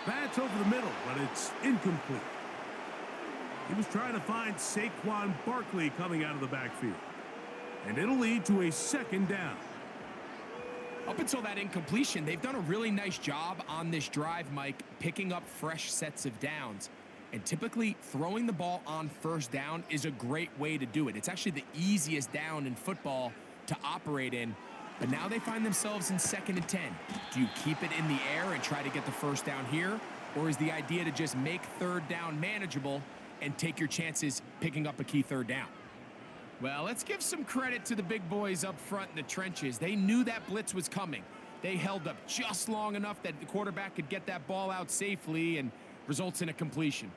That's over the middle, but it's incomplete. He was trying to find Saquon Barkley coming out of the backfield. And it'll lead to a 2nd down. Up until that incompletion, they've done a really nice job on this drive, Mike, picking up fresh sets of downs. And typically, throwing the ball on 1st down is a great way to do it. It's actually the easiest down in football to operate in. But now they find themselves in 2nd and 10. Do you keep it in the air and try to get the 1st down here? Or is the idea to just make 3rd down manageable and take your chances picking up a key 3rd down? Well, let's give some credit to the big boys up front in the trenches. They knew that blitz was coming. They held up just long enough that the quarterback could get that ball out safely and results in a completion.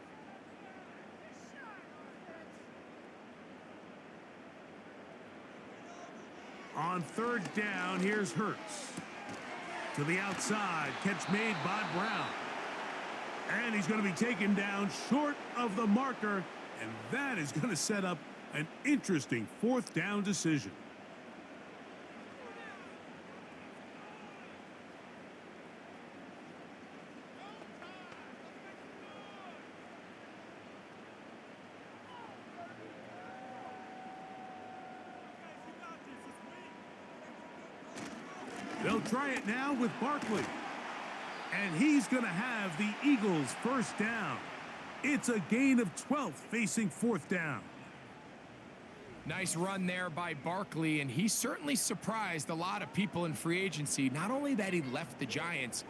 On 3rd down, here's Hurts. To the outside, catch made by Brown. And he's going to be taken down short of the marker, and that is going to set up an interesting 4th down decision. They'll try it now with Barkley. And he's going to have the Eagles first down. It's a gain of 12 facing fourth down. Nice run there by Barkley, and he certainly surprised a lot of people in free agency. Not only that he left the Giants,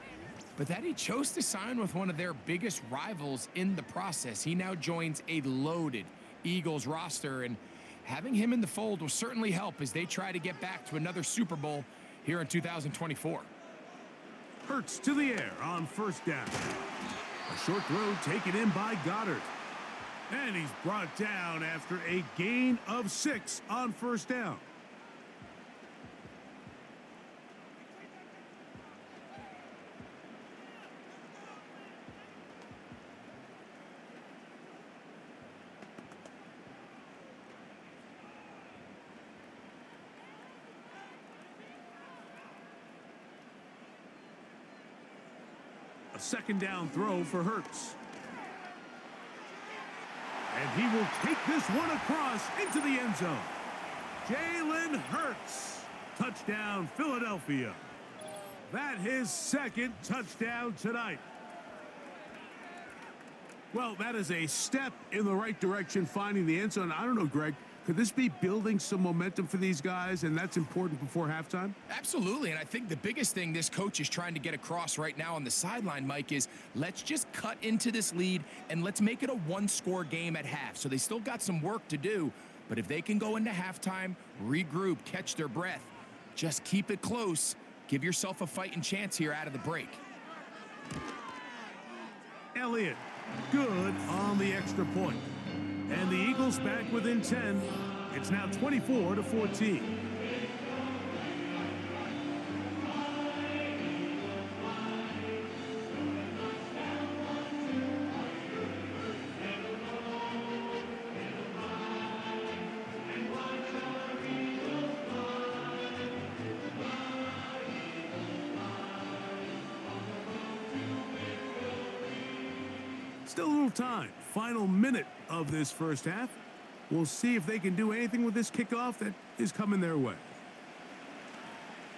but that he chose to sign with one of their biggest rivals in the process. He now joins a loaded Eagles roster, and having him in the fold will certainly help as they try to get back to another Super Bowl here in 2024. Hurts to the air on first down. A short throw taken in by Goddard. And he's brought down after a gain of 6 on first down. A second down throw for Hurts. And he will take this one across into the end zone. Jalen Hurts. Touchdown, Philadelphia. That his second touchdown tonight. Well, that is a step in the right direction, finding the end zone. I don't know, Greg. Could this be building some momentum for these guys, and that's important before halftime? Absolutely, and I think the biggest thing this coach is trying to get across right now on the sideline, Mike, is let's just cut into this lead and let's make it a one-score game at half. So they still got some work to do, but if they can go into halftime, regroup, catch their breath, just keep it close, give yourself a fighting chance here out of the break. Elliott, good on the extra point. And the Eagles back within 10. It's now 24-14. Still a little time. Final minute of this first half. We'll see if they can do anything with this kickoff that is coming their way.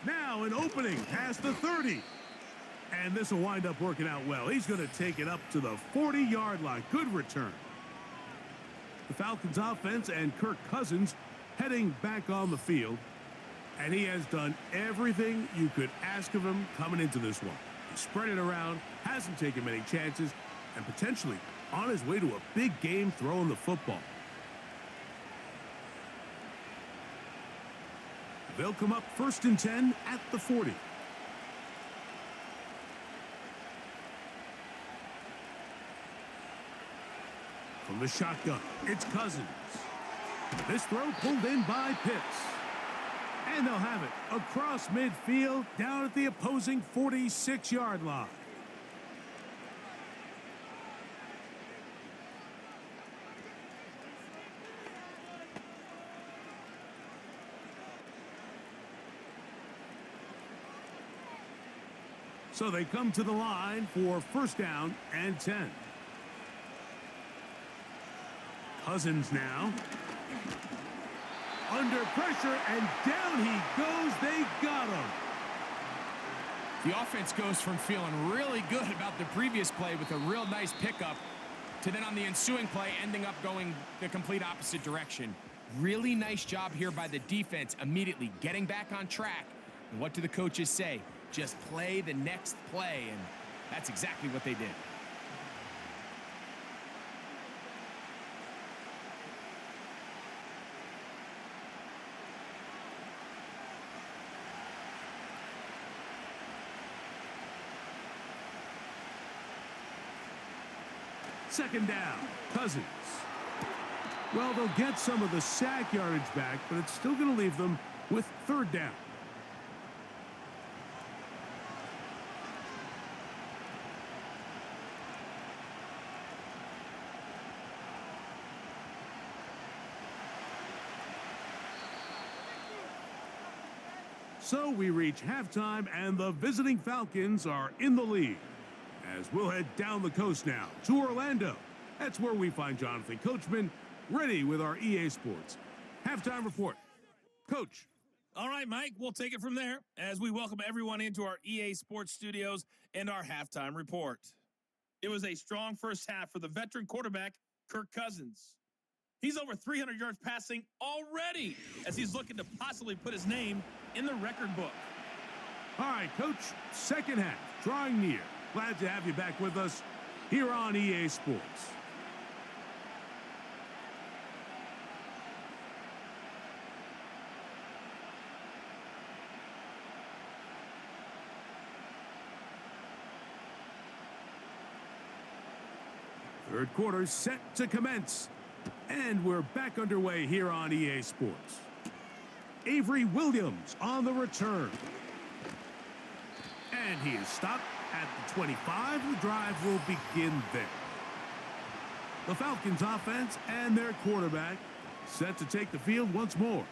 Now an opening past the 30. And this will wind up working out well. He's going to take it up to the 40-yard line. Good return. The Falcons offense and Kirk Cousins heading back on the field. And he has done everything you could ask of him coming into this one. He spread it around, hasn't taken many chances, and potentially on his way to a big game throwing the football. They'll come up 1st and 10 at the 40. From the shotgun, it's Cousins. This throw pulled in by Pitts. And they'll have it across midfield down at the opposing 46-yard line. So they come to the line for 1st down and 10. Cousins now. Under pressure, and down he goes. They got him. The offense goes from feeling really good about the previous play with a real nice pickup to then on the ensuing play ending up going the complete opposite direction. Really nice job here by the defense, immediately getting back on track. And what do the coaches say? Just play the next play, and that's exactly what they did. Second down, Cousins. Well, they'll get some of the sack yardage back, but it's still going to leave them with 3rd down. So we reach halftime, and the visiting Falcons are in the lead. As we'll head down the coast now to Orlando. That's where we find Jonathan Coachman ready with our EA Sports halftime report. Coach. All right, Mike, we'll take it from there as we welcome everyone into our EA Sports studios and our halftime report. It was a strong first half for the veteran quarterback, Kirk Cousins. He's over 300 yards passing already as he's looking to possibly put his name in the record book. All right, Coach, second half, drawing near. Glad to have you back with us here on EA Sports. Third quarter set to commence. And we're back underway here on EA Sports. Avery Williams on the return. And he is stopped at the 25. The drive will begin there. The Falcons offense and their quarterback set to take the field once more.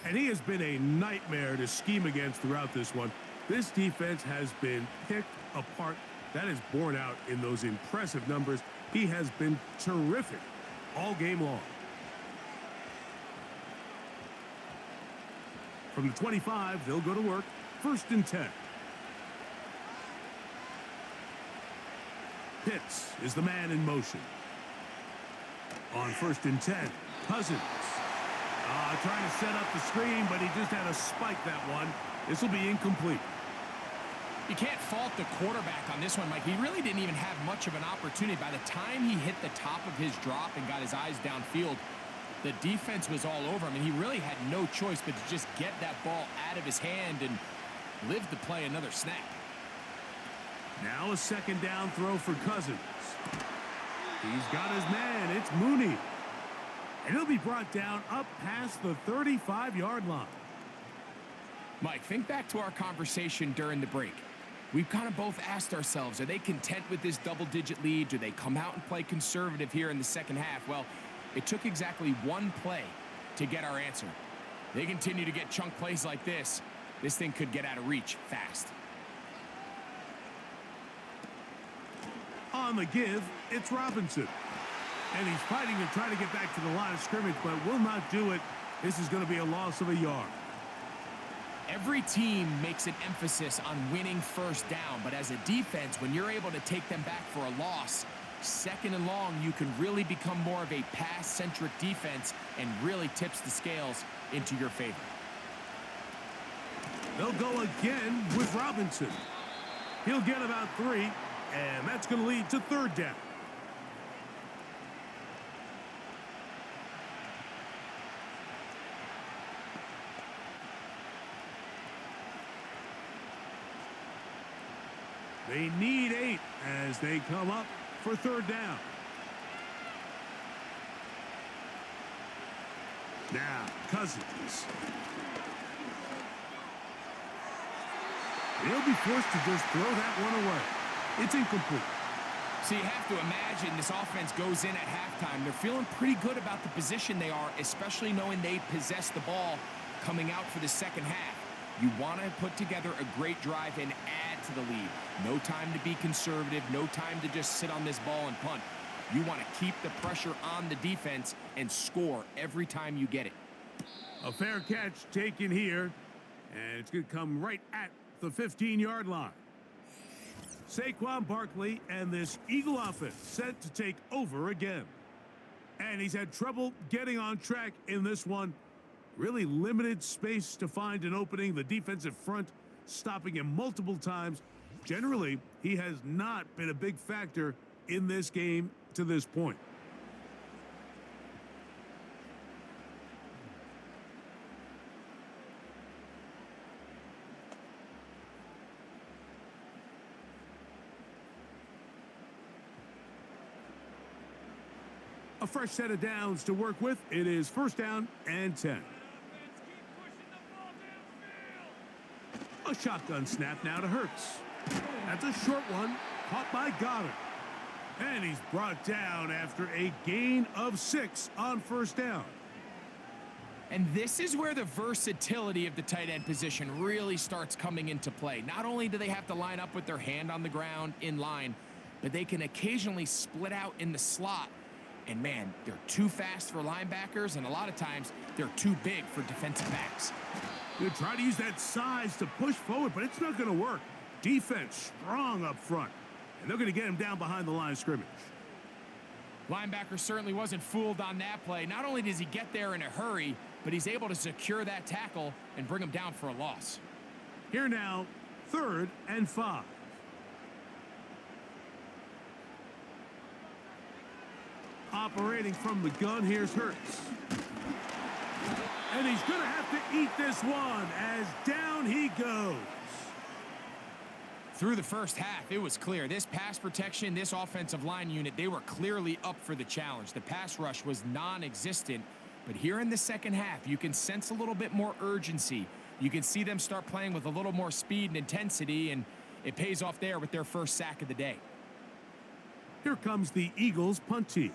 And he has been a nightmare to scheme against throughout this one. This defense has been picked apart. That is borne out in those impressive numbers. He has been terrific all game long. From the 25, they'll go to work. 1st and 10. Pitts is the man in motion. On 1st and 10, Cousins. Trying to set up the screen, but he just had to spike that one. This will be incomplete. You can't fault the quarterback on this one, Mike. He really didn't even have much of an opportunity. By the time he hit the top of his drop and got his eyes downfield, the defense was all over him, and he really had no choice but to just get that ball out of his hand and live to play another snap. Now a 2nd down throw for Cousins. He's got his man. It's Mooney. And he'll be brought down up past the 35-yard line. Mike, think back to our conversation during the break. We've kind of both asked ourselves, are they content with this double-digit lead? Do they come out and play conservative here in the second half? Well, it took exactly one play to get our answer. They continue to get chunk plays like this. This thing could get out of reach fast. On the give, it's Robinson. And he's fighting to try to get back to the line of scrimmage, but will not do it. This is going to be a loss of a yard. Every team makes an emphasis on winning first down, but as a defense, when you're able to take them back for a loss, 2nd and long, you can really become more of a pass-centric defense and really tips the scales into your favor. They'll go again with Robinson. He'll get about 3, and that's going to lead to 3rd down. They need 8 as they come up for 3rd down. Now, Cousins. He'll be forced to just throw that one away. It's incomplete. So you have to imagine this offense goes in at halftime. They're feeling pretty good about the position they are, especially knowing they possess the ball coming out for the second half. You want to put together a great drive and add to the lead. No time to be conservative. No time to just sit on this ball and punt. You want to keep the pressure on the defense and score every time you get it. A fair catch taken here, and it's going to come right at the 15-yard line. Saquon Barkley and this Eagle offense set to take over again. And he's had trouble getting on track in this one. Really limited space to find an opening. The defensive front stopping him multiple times. Generally, he has not been a big factor in this game to this point. A fresh set of downs to work with. It is 1st down and 10. A shotgun snap now to Hurts. That's a short one, caught by Goddard. And he's brought down after a gain of 6 on 1st down. And this is where the versatility of the tight end position really starts coming into play. Not only do they have to line up with their hand on the ground in line, but they can occasionally split out in the slot. And man, they're too fast for linebackers, and a lot of times they're too big for defensive backs. He'll try to use that size to push forward, but it's not going to work. Defense strong up front, and they're going to get him down behind the line of scrimmage. Linebacker certainly wasn't fooled on that play. Not only does he get there in a hurry, but he's able to secure that tackle and bring him down for a loss. Here now, 3rd and 5. Operating from the gun, here's Hurts. And he's going to have to eat this one as down he goes. Through the first half, it was clear. This pass protection, this offensive line unit, they were clearly up for the challenge. The pass rush was non-existent. But here in the second half, you can sense a little bit more urgency. You can see them start playing with a little more speed and intensity, and it pays off there with their first sack of the day. Here comes the Eagles punt team,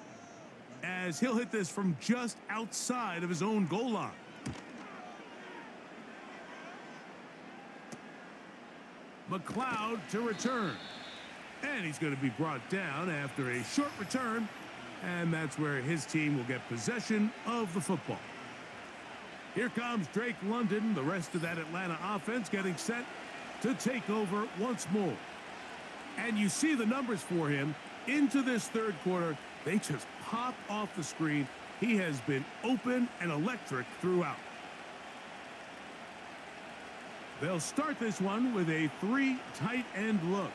as he'll hit this from just outside of his own goal line. McLeod to return. And he's going to be brought down after a short return. And that's where his team will get possession of the football. Here comes Drake London, the rest of that Atlanta offense getting set to take over once more. And you see the numbers for him into this third quarter. They just pop off the screen. He has been open and electric throughout. They'll start this one with a 3 tight end look.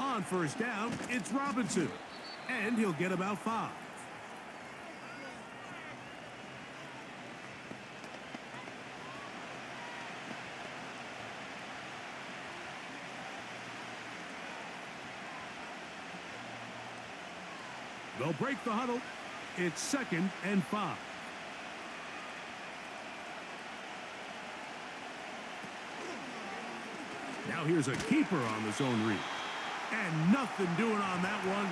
On first down, it's Robinson, and he'll get about 5. They'll break the huddle. It's 2nd and 5. Now here's a keeper on the zone read. And nothing doing on that one.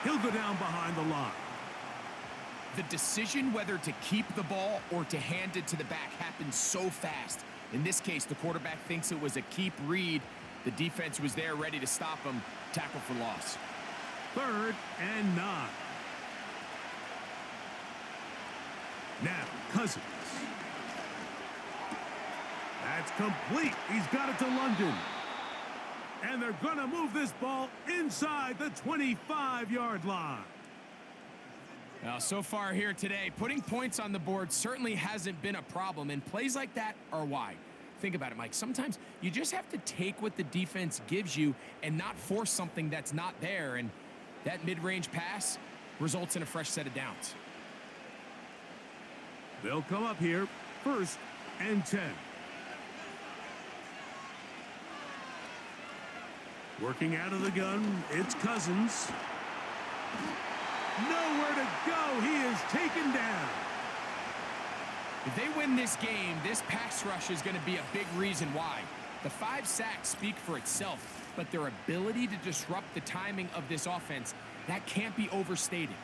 He'll go down behind the line. The decision whether to keep the ball or to hand it to the back happens so fast. In this case, the quarterback thinks it was a keep read. The defense was there ready to stop him. Tackle for loss. 3rd and 9. Now, Cousins. That's complete. He's got it to London. And they're going to move this ball inside the 25-yard line. Now, so far here today, putting points on the board certainly hasn't been a problem, and plays like that are why. Think about it, Mike. Sometimes you just have to take what the defense gives you and not force something that's not there, and that mid-range pass results in a fresh set of downs. They'll come up here, 1st and 10. Working out of the gun, it's Cousins. Nowhere to go. He is taken down. If they win this game, this pass rush is going to be a big reason why. The 5 sacks speak for itself, but their ability to disrupt the timing of this offense, that can't be overstated.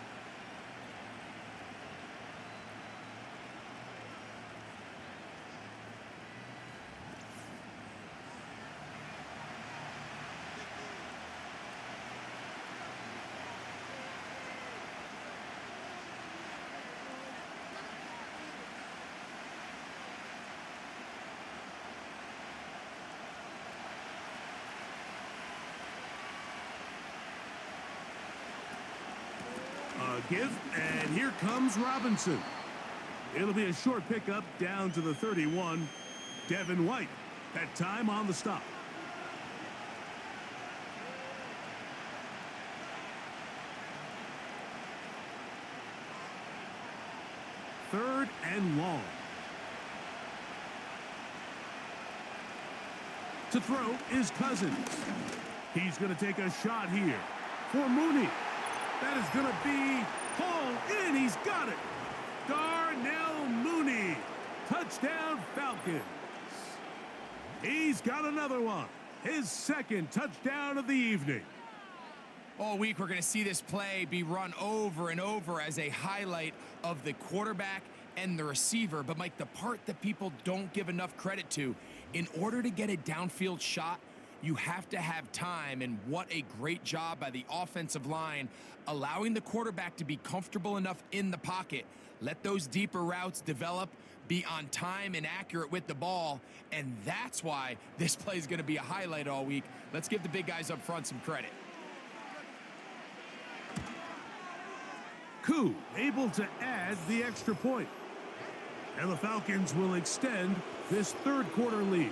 Give, and here comes Robinson. It'll be a short pickup down to the 31. Devin White, that time on the stop. Third and long. To throw is Cousins. He's going to take a shot here for Mooney. That is going to be hauled in. He's got it. Darnell Mooney. Touchdown Falcons. He's got another one. His 2nd touchdown of the evening. All week, we're going to see this play be run over and over as a highlight of the quarterback and the receiver. But, Mike, the part that people don't give enough credit to, in order to get a downfield shot, you have to have time, and what a great job by the offensive line, allowing the quarterback to be comfortable enough in the pocket, let those deeper routes develop, be on time and accurate with the ball, and that's why this play is going to be a highlight all week. Let's give the big guys up front some credit. Koo able to add the extra point. And the Falcons will extend this third quarter lead.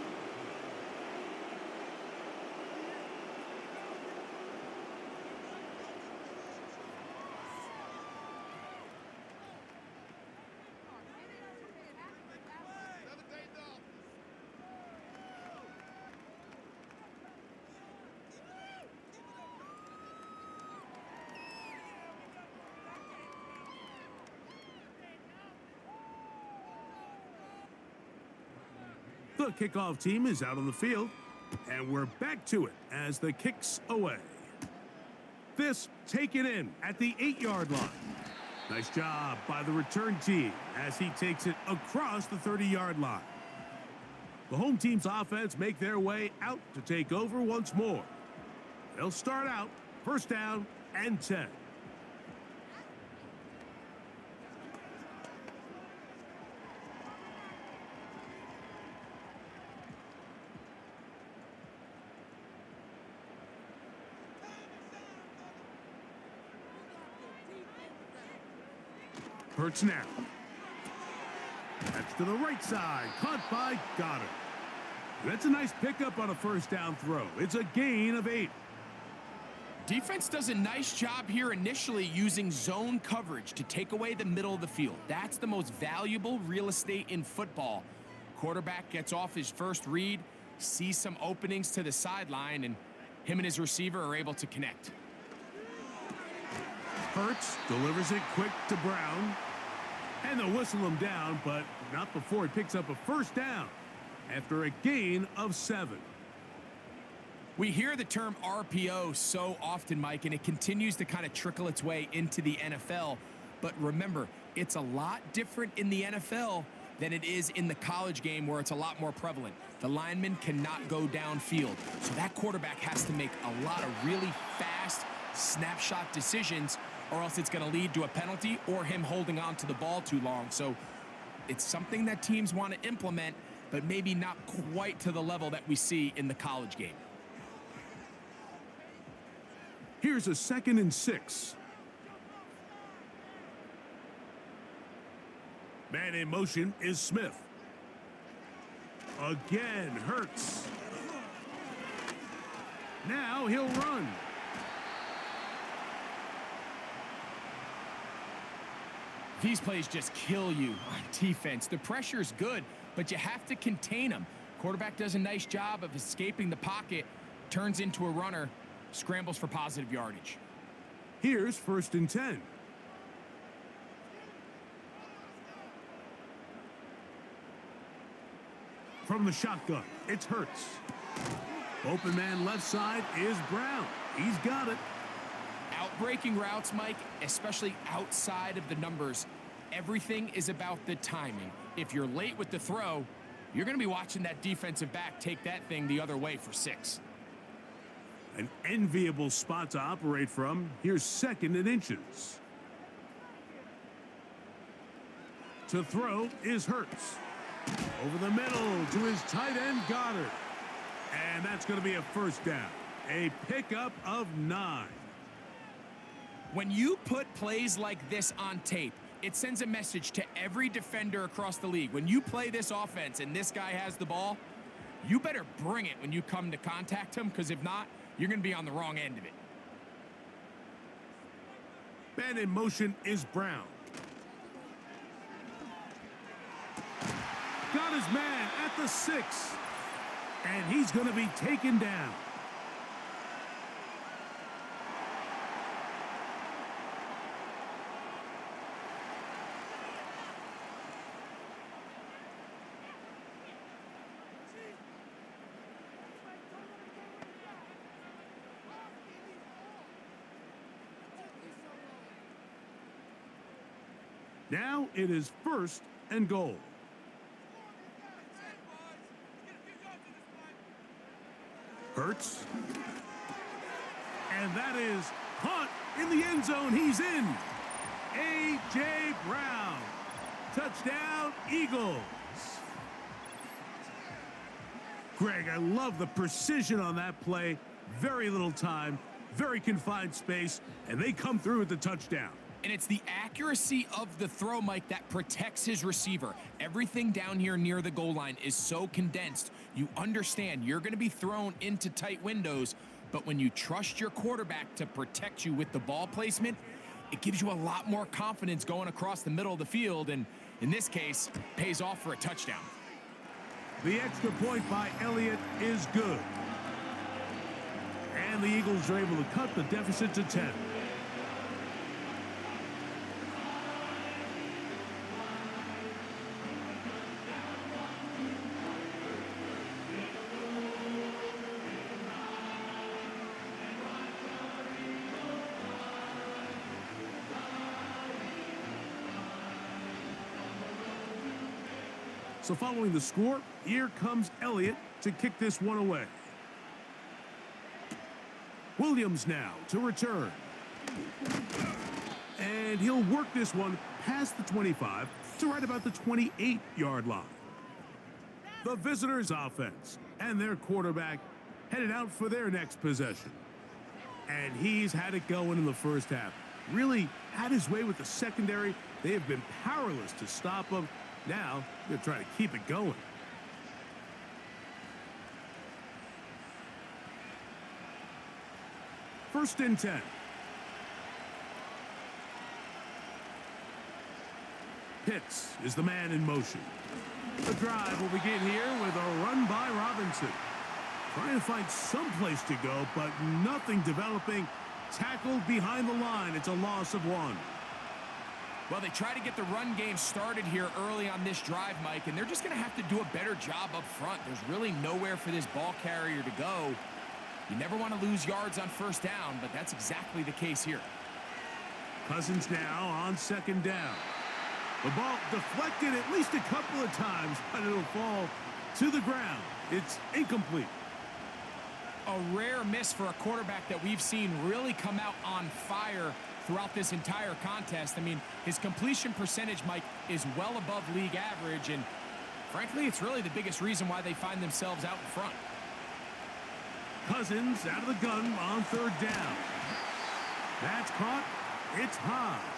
The kickoff team is out on the field, and we're back to it as the kick's away. This taken in at the 8-yard line. Nice job by the return team as he takes it across the 30-yard line. The home team's offense make their way out to take over once more. They'll start out first down and 10. Hurts now. That's to the right side. Caught by Goddard. That's a nice pickup on a first down throw. It's a gain of 8. Defense does a nice job here initially using zone coverage to take away the middle of the field. That's the most valuable real estate in football. Quarterback gets off his first read, sees some openings to the sideline, and him and his receiver are able to connect. Hurts delivers it quick to Brown. And they'll whistle him down, but not before he picks up a first down after a gain of 7. We hear the term RPO so often, Mike, and it continues to kind of trickle its way into the NFL. But remember, it's a lot different in the NFL than it is in the college game where it's a lot more prevalent. The lineman cannot go downfield, so that quarterback has to make a lot of really fast snapshot decisions, or else it's going to lead to a penalty or him holding on to the ball too long. So it's something that teams want to implement, but maybe not quite to the level that we see in the college game. Here's a 2nd and 6. Man in motion is Smith. Again, Hurts. Now he'll run. These plays just kill you on defense. The pressure is good, but you have to contain them. Quarterback does a nice job of escaping the pocket, turns into a runner, scrambles for positive yardage. Here's 1st and 10. From the shotgun, it's Hurts. Open man left side is Brown. He's got it. Outbreaking routes, Mike, especially outside of the numbers, everything is about the timing. If you're late with the throw, you're going to be watching that defensive back take that thing the other way for 6. An enviable spot to operate from. Here's 2nd and inches. To throw is Hurts. Over the middle to his tight end, Goddard. And that's going to be a first down. A pickup of 9. When you put plays like this on tape, it sends a message to every defender across the league. When you play this offense and this guy has the ball, you better bring it when you come to contact him, because if not, you're going to be on the wrong end of it. Man in motion is Brown. Got his man at the 6. And he's going to be taken down. Now it is 1st and goal. Hurts. And that is caught in the end zone. He's in. A.J. Brown. Touchdown, Eagles. Greg, I love the precision on that play. Very little time, very confined space, and they come through with the touchdown. And it's the accuracy of the throw, Mike, that protects his receiver. Everything down here near the goal line is so condensed. You understand you're going to be thrown into tight windows, but when you trust your quarterback to protect you with the ball placement, it gives you a lot more confidence going across the middle of the field, and in this case, pays off for a touchdown. The extra point by Elliott is good. And the Eagles are able to cut the deficit to 10. So following the score, here comes Elliott to kick this one away. Williams now to return. And he'll work this one past the 25 to right about the 28-yard line. The visitors' offense and their quarterback headed out for their next possession. And he's had it going in the first half. Really had his way with the secondary. They have been powerless to stop him. Now, they're trying to keep it going. First and 10. Pitts is the man in motion. The drive will begin here with a run by Robinson. Trying to find some place to go, but nothing developing. Tackled behind the line. It's a loss of 1. Well, they try to get the run game started here early on this drive, Mike, and they're just going to have to do a better job up front. There's really nowhere for this ball carrier to go. You never want to lose yards on first down, but that's exactly the case here. Cousins now on second down. The ball deflected at least a couple of times, but it'll fall to the ground. It's incomplete. A rare miss for a quarterback that we've seen really come out on fire throughout this entire contest. I mean, his completion percentage, Mike, is well above league average, and frankly, it's really the biggest reason why they find themselves out in front. Cousins out of the gun on third down. That's caught. It's Hodge.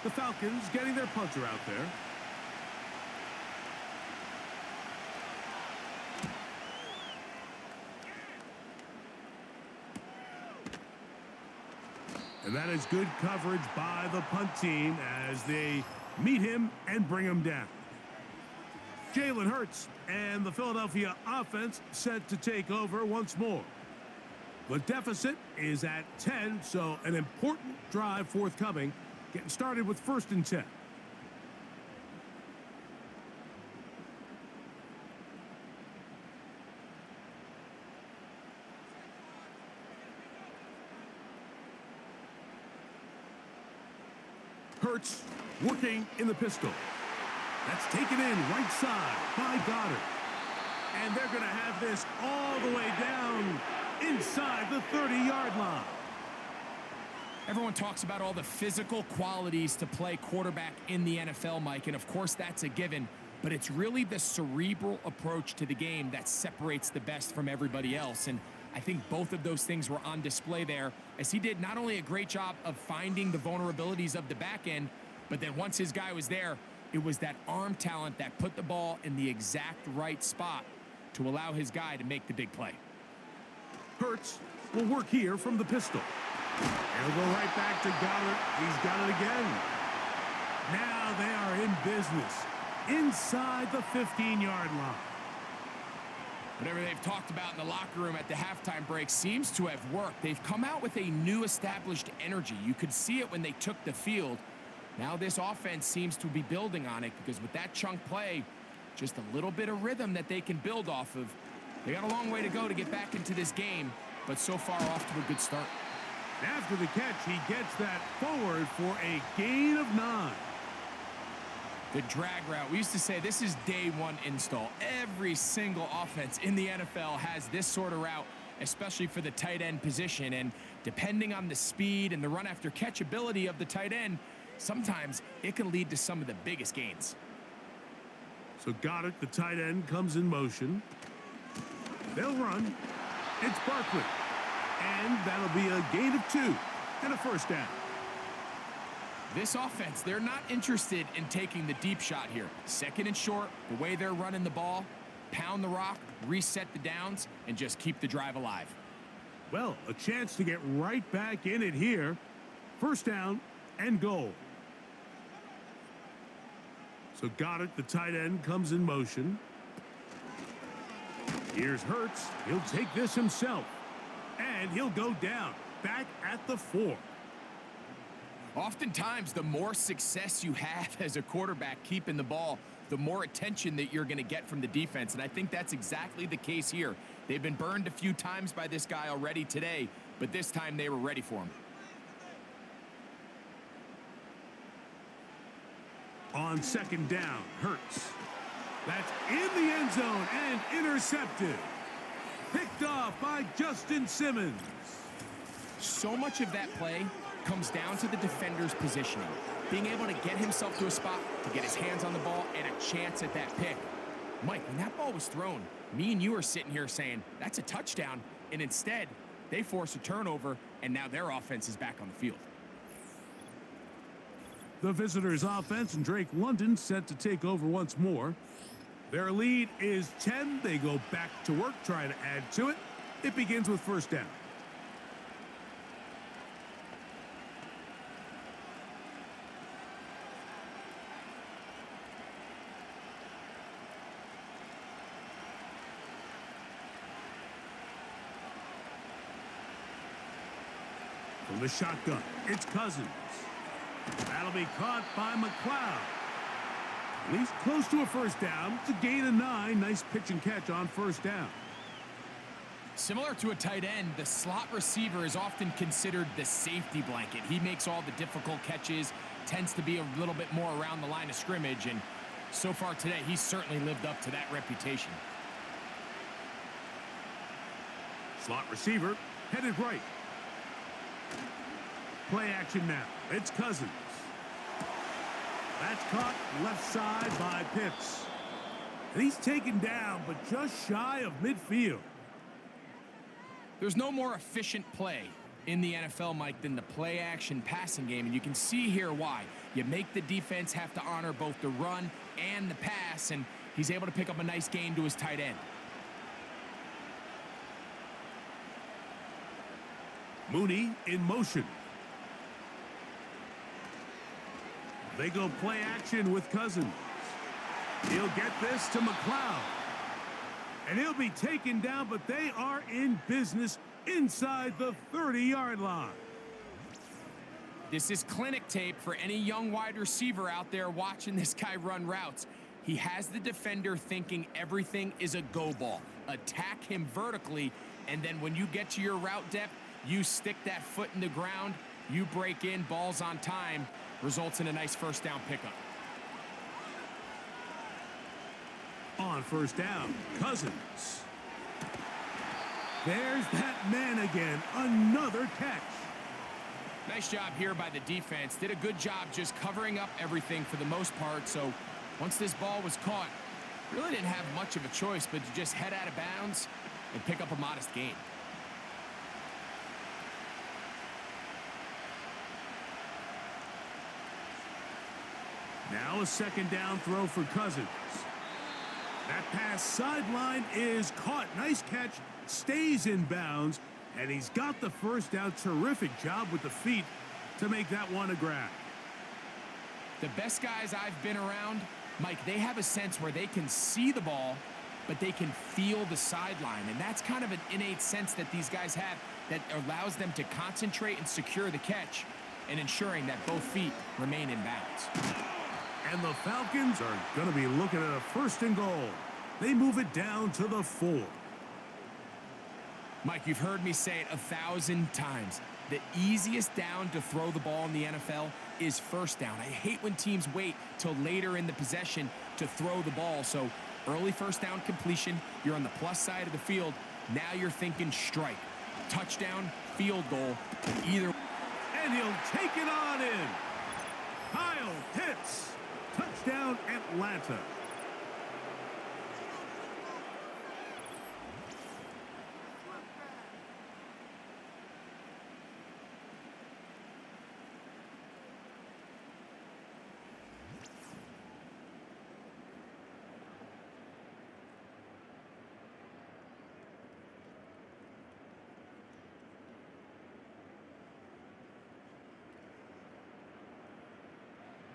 The Falcons getting their punter out there. And that is good coverage by the punt team as they meet him and bring him down. Jalen Hurts and the Philadelphia offense set to take over once more. The deficit is at 10, so an important drive forthcoming. Getting started with first and 10. Hurts working in the pistol. That's taken in right side by Goddard. And they're going to have this all the way down inside the 30-yard line. Everyone talks about all the physical qualities to play quarterback in the NFL, Mike, and of course that's a given, but it's really the cerebral approach to the game that separates the best from everybody else, and I think both of those things were on display there, as he did not only a great job of finding the vulnerabilities of the back end, but then once his guy was there, it was that arm talent that put the ball in the exact right spot to allow his guy to make the big play. Hurts will work here from the pistol. And he'll go right back to Goddard. He's got it again. Now they are in business inside the 15-yard line. Whatever they've talked about in the locker room at the halftime break seems to have worked. They've come out with a new established energy. You could see it when they took the field. Now this offense seems to be building on it because with that chunk play, just a little bit of rhythm that they can build off of. They got a long way to go to get back into this game, but so far off to a good start. After the catch, he gets that forward for a gain of 9. The drag route. We used to say this is day one install. Every single offense in the NFL has this sort of route, especially for the tight end position. And depending on the speed and the run after catch ability of the tight end, sometimes it can lead to some of the biggest gains. So Goddard, the tight end, comes in motion. They'll run. It's Barkley. And that'll be a gain of 2 and a first down. This offense, they're not interested in taking the deep shot here. Second and short, the way they're running the ball, pound the rock, reset the downs, and just keep the drive alive. Well, a chance to get right back in it here. First down and goal. So Goddard, the tight end, comes in motion. Here's Hurts. He'll take this himself. And he'll go down, back at the 4. Oftentimes, the more success you have as a quarterback keeping the ball, the more attention that you're going to get from the defense. And I think that's exactly the case here. They've been burned a few times by this guy already today, but this time they were ready for him. On second down, Hurts. That's in the end zone and intercepted. Picked off by Justin Simmons. So much of that play comes down to the defender's positioning, being able to get himself to a spot, to get his hands on the ball, and a chance at that pick. Mike, when that ball was thrown, me and you are sitting here saying, that's a touchdown, and instead, they force a turnover, and now their offense is back on the field. The visitors' offense and Drake London set to take over once more. Their lead is 10. They go back to work, trying to add to it. It begins with first down. From the shotgun, it's Cousins. That'll be caught by McLeod. At least close to a first down. It's a gain of 9. Nice pitch and catch on first down. Similar to a tight end, the slot receiver is often considered the safety blanket. He makes all the difficult catches, tends to be a little bit more around the line of scrimmage, and so far today, he's certainly lived up to that reputation. Slot receiver headed right. Play action now. It's Cousins. That's caught left side by Pitts. And he's taken down, but just shy of midfield. There's no more efficient play in the NFL, Mike, than the play-action passing game, and you can see here why. You make the defense have to honor both the run and the pass, and he's able to pick up a nice gain to his tight end. Mooney in motion. They go play action with Cousins. He'll get this to McLeod. And he'll be taken down, but they are in business inside the 30-yard line. This is clinic tape for any young wide receiver out there watching this guy run routes. He has the defender thinking everything is a go ball. Attack him vertically, and then when you get to your route depth, you stick that foot in the ground, you break in, balls on time, results in a nice first down pickup. On first down, Cousins. There's that man again. Another catch. Nice job here by the defense. Did a good job just covering up everything for the most part. So once this ball was caught, really didn't have much of a choice but to just head out of bounds and pick up a modest gain. Now a second down throw for Cousins. That pass sideline is caught. Nice catch. Stays in bounds. And he's got the first down. Terrific job with the feet to make that one a grab. The best guys I've been around, Mike, they have a sense where they can see the ball, but they can feel the sideline. And that's kind of an innate sense that these guys have that allows them to concentrate and secure the catch and ensuring that both feet remain in bounds. And the Falcons are going to be looking at a first and goal. They move it down to the 4. Mike, you've heard me say it 1,000 times. The easiest down to throw the ball in the NFL is first down. I hate when teams wait till later in the possession to throw the ball. So early first down completion, you're on the plus side of the field. Now you're thinking strike, touchdown, field goal, either. And he'll take it on in. Kyle Pitts. Touchdown, Atlanta.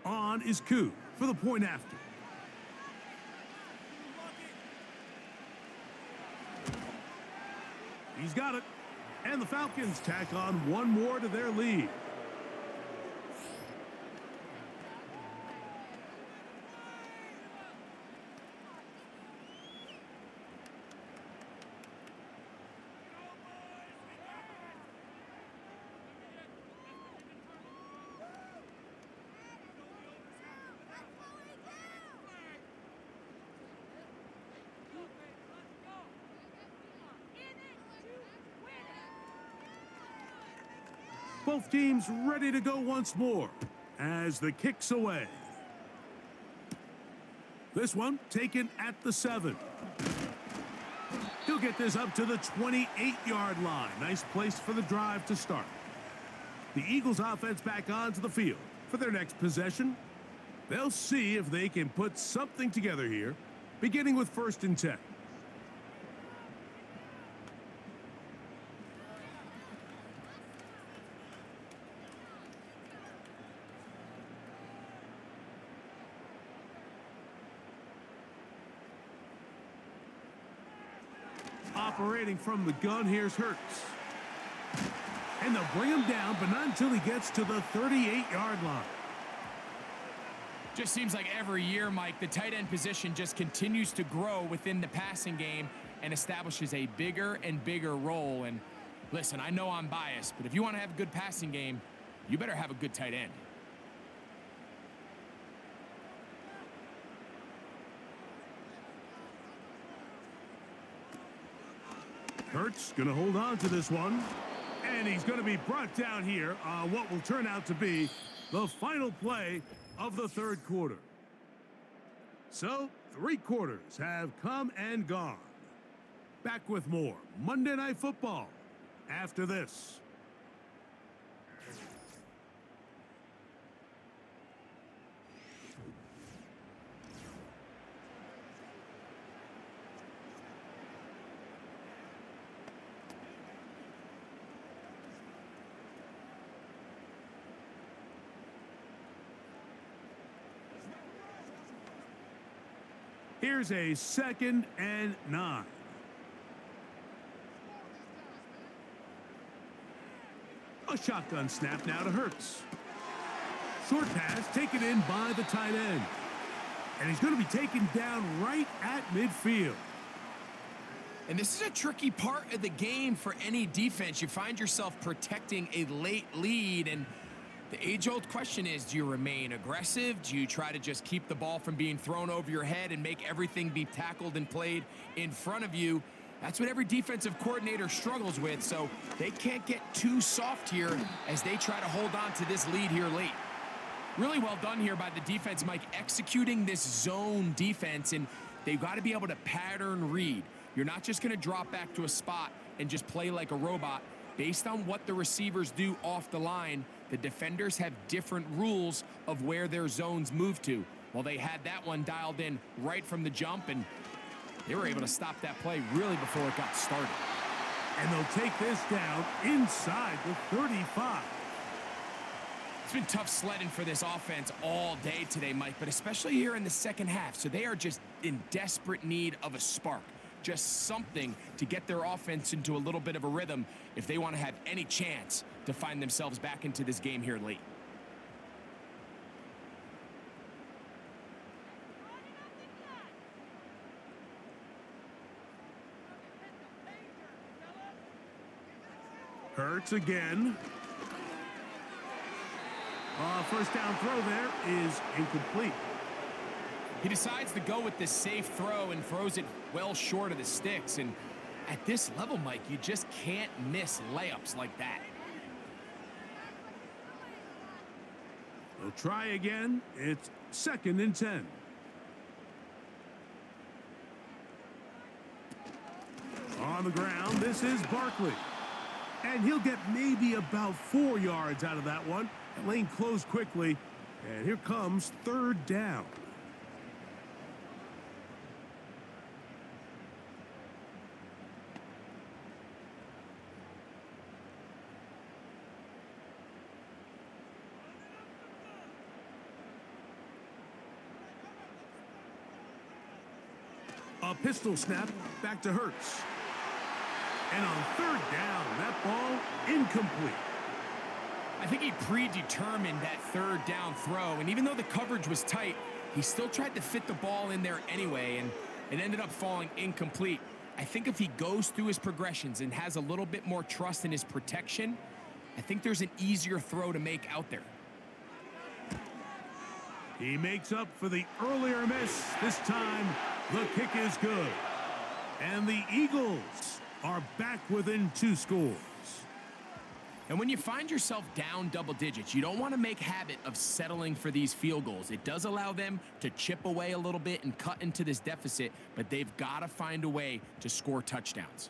On is Koo for the point after. He's got it. And the Falcons tack on one more to their lead. Both teams ready to go once more as the kick's away. This one taken at the 7. He'll get this up to the 28-yard line. Nice place for the drive to start. The Eagles offense back onto the field for their next possession. They'll see if they can put something together here, beginning with 1st and 10. Operating from the gun, here's Hurts. And they'll bring him down, but not until he gets to the 38-yard line. Just seems like every year, Mike, the tight end position just continues to grow within the passing game and establishes a bigger and bigger role. And listen, I know I'm biased, but if you want to have a good passing game, you better have a good tight end. Hurts going to hold on to this one. And he's going to be brought down here on what will turn out to be the final play of the 3rd quarter. So, 3 quarters have come and gone. Back with more Monday Night Football after this. Here's a 2nd and 9. A shotgun snap now to Hurts. Short pass taken in by the tight end. And he's going to be taken down right at midfield. And this is a tricky part of the game for any defense. You find yourself protecting a late lead, and the age-old question is, do you remain aggressive? Do you try to just keep the ball from being thrown over your head and make everything be tackled and played in front of you? That's what every defensive coordinator struggles with, so they can't get too soft here as they try to hold on to this lead here late. Really well done here by the defense, Mike, executing this zone defense, and they've got to be able to pattern read. You're not just going to drop back to a spot and just play like a robot. Based on what the receivers do off the line, the defenders have different rules of where their zones move to. Well, they had that one dialed in right from the jump, and they were able to stop that play really before it got started. And they'll take this down inside the 35. It's been tough sledding for this offense all day today, Mike, but especially here in the second half. So they are just in desperate need of a spark. Just something to get their offense into a little bit of a rhythm if they want to have any chance to find themselves back into this game here late. Hurts again. First down throw there is incomplete. He decides to go with the safe throw and throws it well short of the sticks. And at this level, Mike, you just can't miss layups like that. They'll try again. It's 2nd and 10. On the ground, this is Barkley. And he'll get maybe about 4 yards out of that one. The lane closed quickly, and here comes 3rd down. A pistol snap back to Hurts. And on 3rd down, that ball incomplete. I think he predetermined that 3rd down throw, and even though the coverage was tight, he still tried to fit the ball in there anyway, and it ended up falling incomplete. I think if he goes through his progressions and has a little bit more trust in his protection, I think there's an easier throw to make out there. He makes up for the earlier miss. This time, the kick is good. And the Eagles are back within 2 scores. And when you find yourself down double digits, you don't want to make habit of settling for these field goals. It does allow them to chip away a little bit and cut into this deficit, but they've got to find a way to score touchdowns.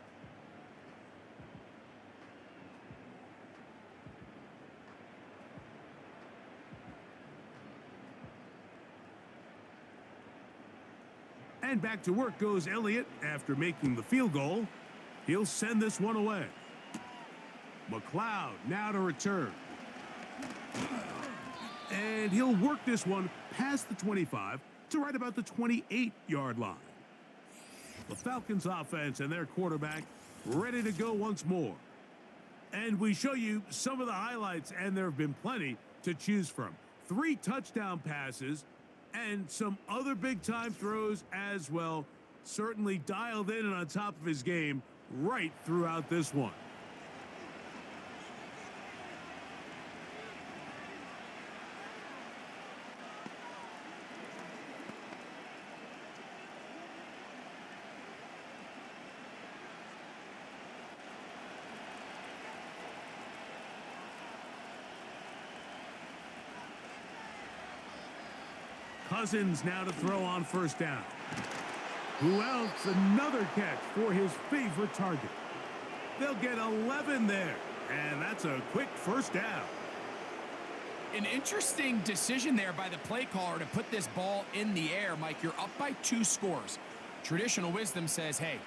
And back to work goes Elliott after making the field goal. He'll send this one away. McLeod now to return. And he'll work this one past the 25 to right about the 28-yard line. The Falcons offense and their quarterback ready to go once more. And we show you some of the highlights, and there have been plenty to choose from. 3 touchdown passes and some other big-time throws as well. Certainly dialed in and on top of his game right throughout this one. Cousins now to throw on 1st down. Who else? Another catch for his favorite target. They'll get 11 there, and that's a quick 1st down. An interesting decision there by the play caller to put this ball in the air. Mike, you're up by 2 scores. Traditional wisdom says, hey,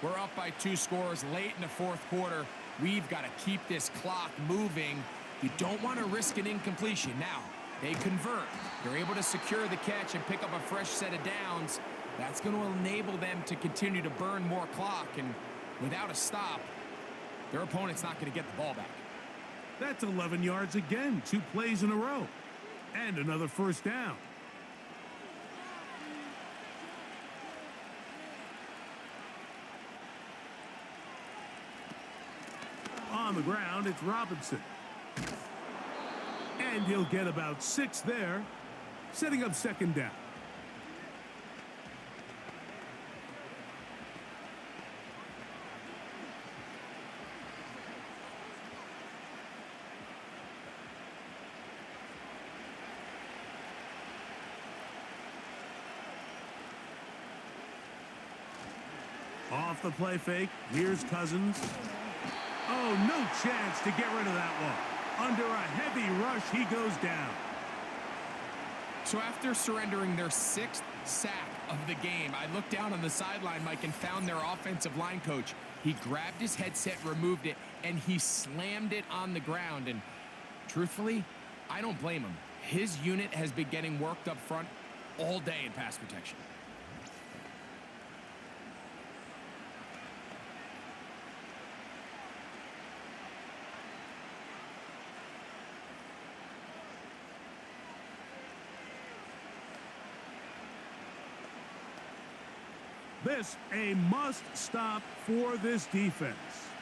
we're up by 2 scores late in the 4th quarter. We've got to keep this clock moving. You don't want to risk an incompletion. Now, they convert. They're able to secure the catch and pick up a fresh set of downs. That's going to enable them to continue to burn more clock, and without a stop, their opponent's not going to get the ball back. That's 11 yards again, 2 plays in a row, and another 1st down. On the ground, it's Robinson. And he'll get about 6 there, setting up 2nd down. Off the play fake, here's Cousins. Oh, no chance to get rid of that one. Under a heavy rush, he goes down. So after surrendering their 6th sack of the game, I looked down on the sideline, Mike, and found their offensive line coach. He grabbed his headset, removed it, and he slammed it on the ground. And truthfully, I don't blame him. His unit has been getting worked up front all day in pass protection. This a must stop for this defense.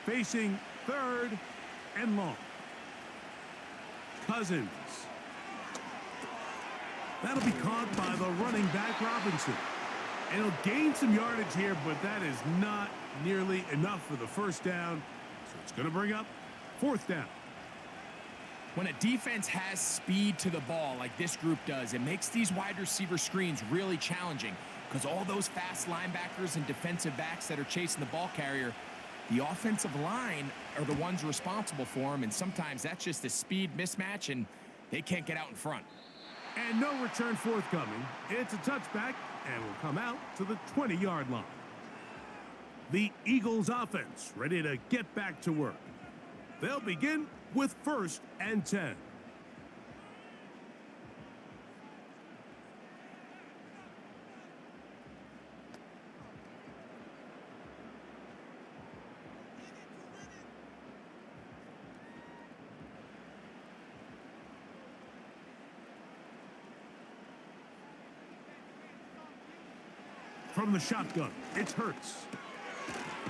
Facing 3rd and long. Cousins. That'll be caught by the running back Robinson. And he'll gain some yardage here, but that is not nearly enough for the first down. So it's going to bring up fourth down. When a defense has speed to the ball like this group does, it makes these wide receiver screens really challenging because all those fast linebackers and defensive backs that are chasing the ball carrier, the offensive line are the ones responsible for them, and sometimes that's just a speed mismatch, and they can't get out in front. And no return forthcoming. It's a touchback, and will come out to the 20-yard line. The Eagles offense ready to get back to work. They'll begin with 1st and 10. From the shotgun, it's Hurts.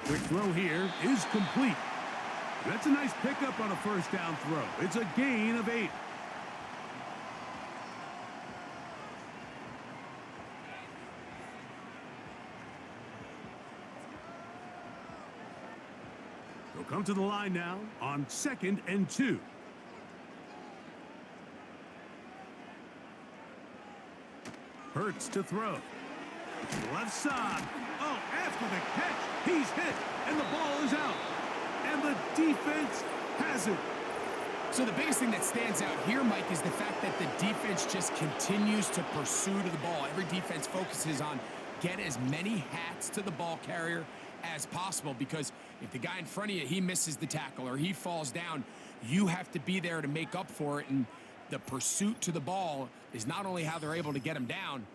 Quick throw here is complete. That's a nice pickup on a first down throw. It's a gain of 8. They'll come to the line now on 2nd and 2. Hurts to throw. Left side. Oh, after the catch, he's hit, and the ball is out. And the defense has it. So the biggest thing that stands out here, Mike, is the fact that the defense just continues to pursue to the ball. Every defense focuses on get as many hats to the ball carrier as possible, because if the guy in front of you, he misses the tackle or he falls down, you have to be there to make up for it. And the pursuit to the ball is not only how they're able to get him down,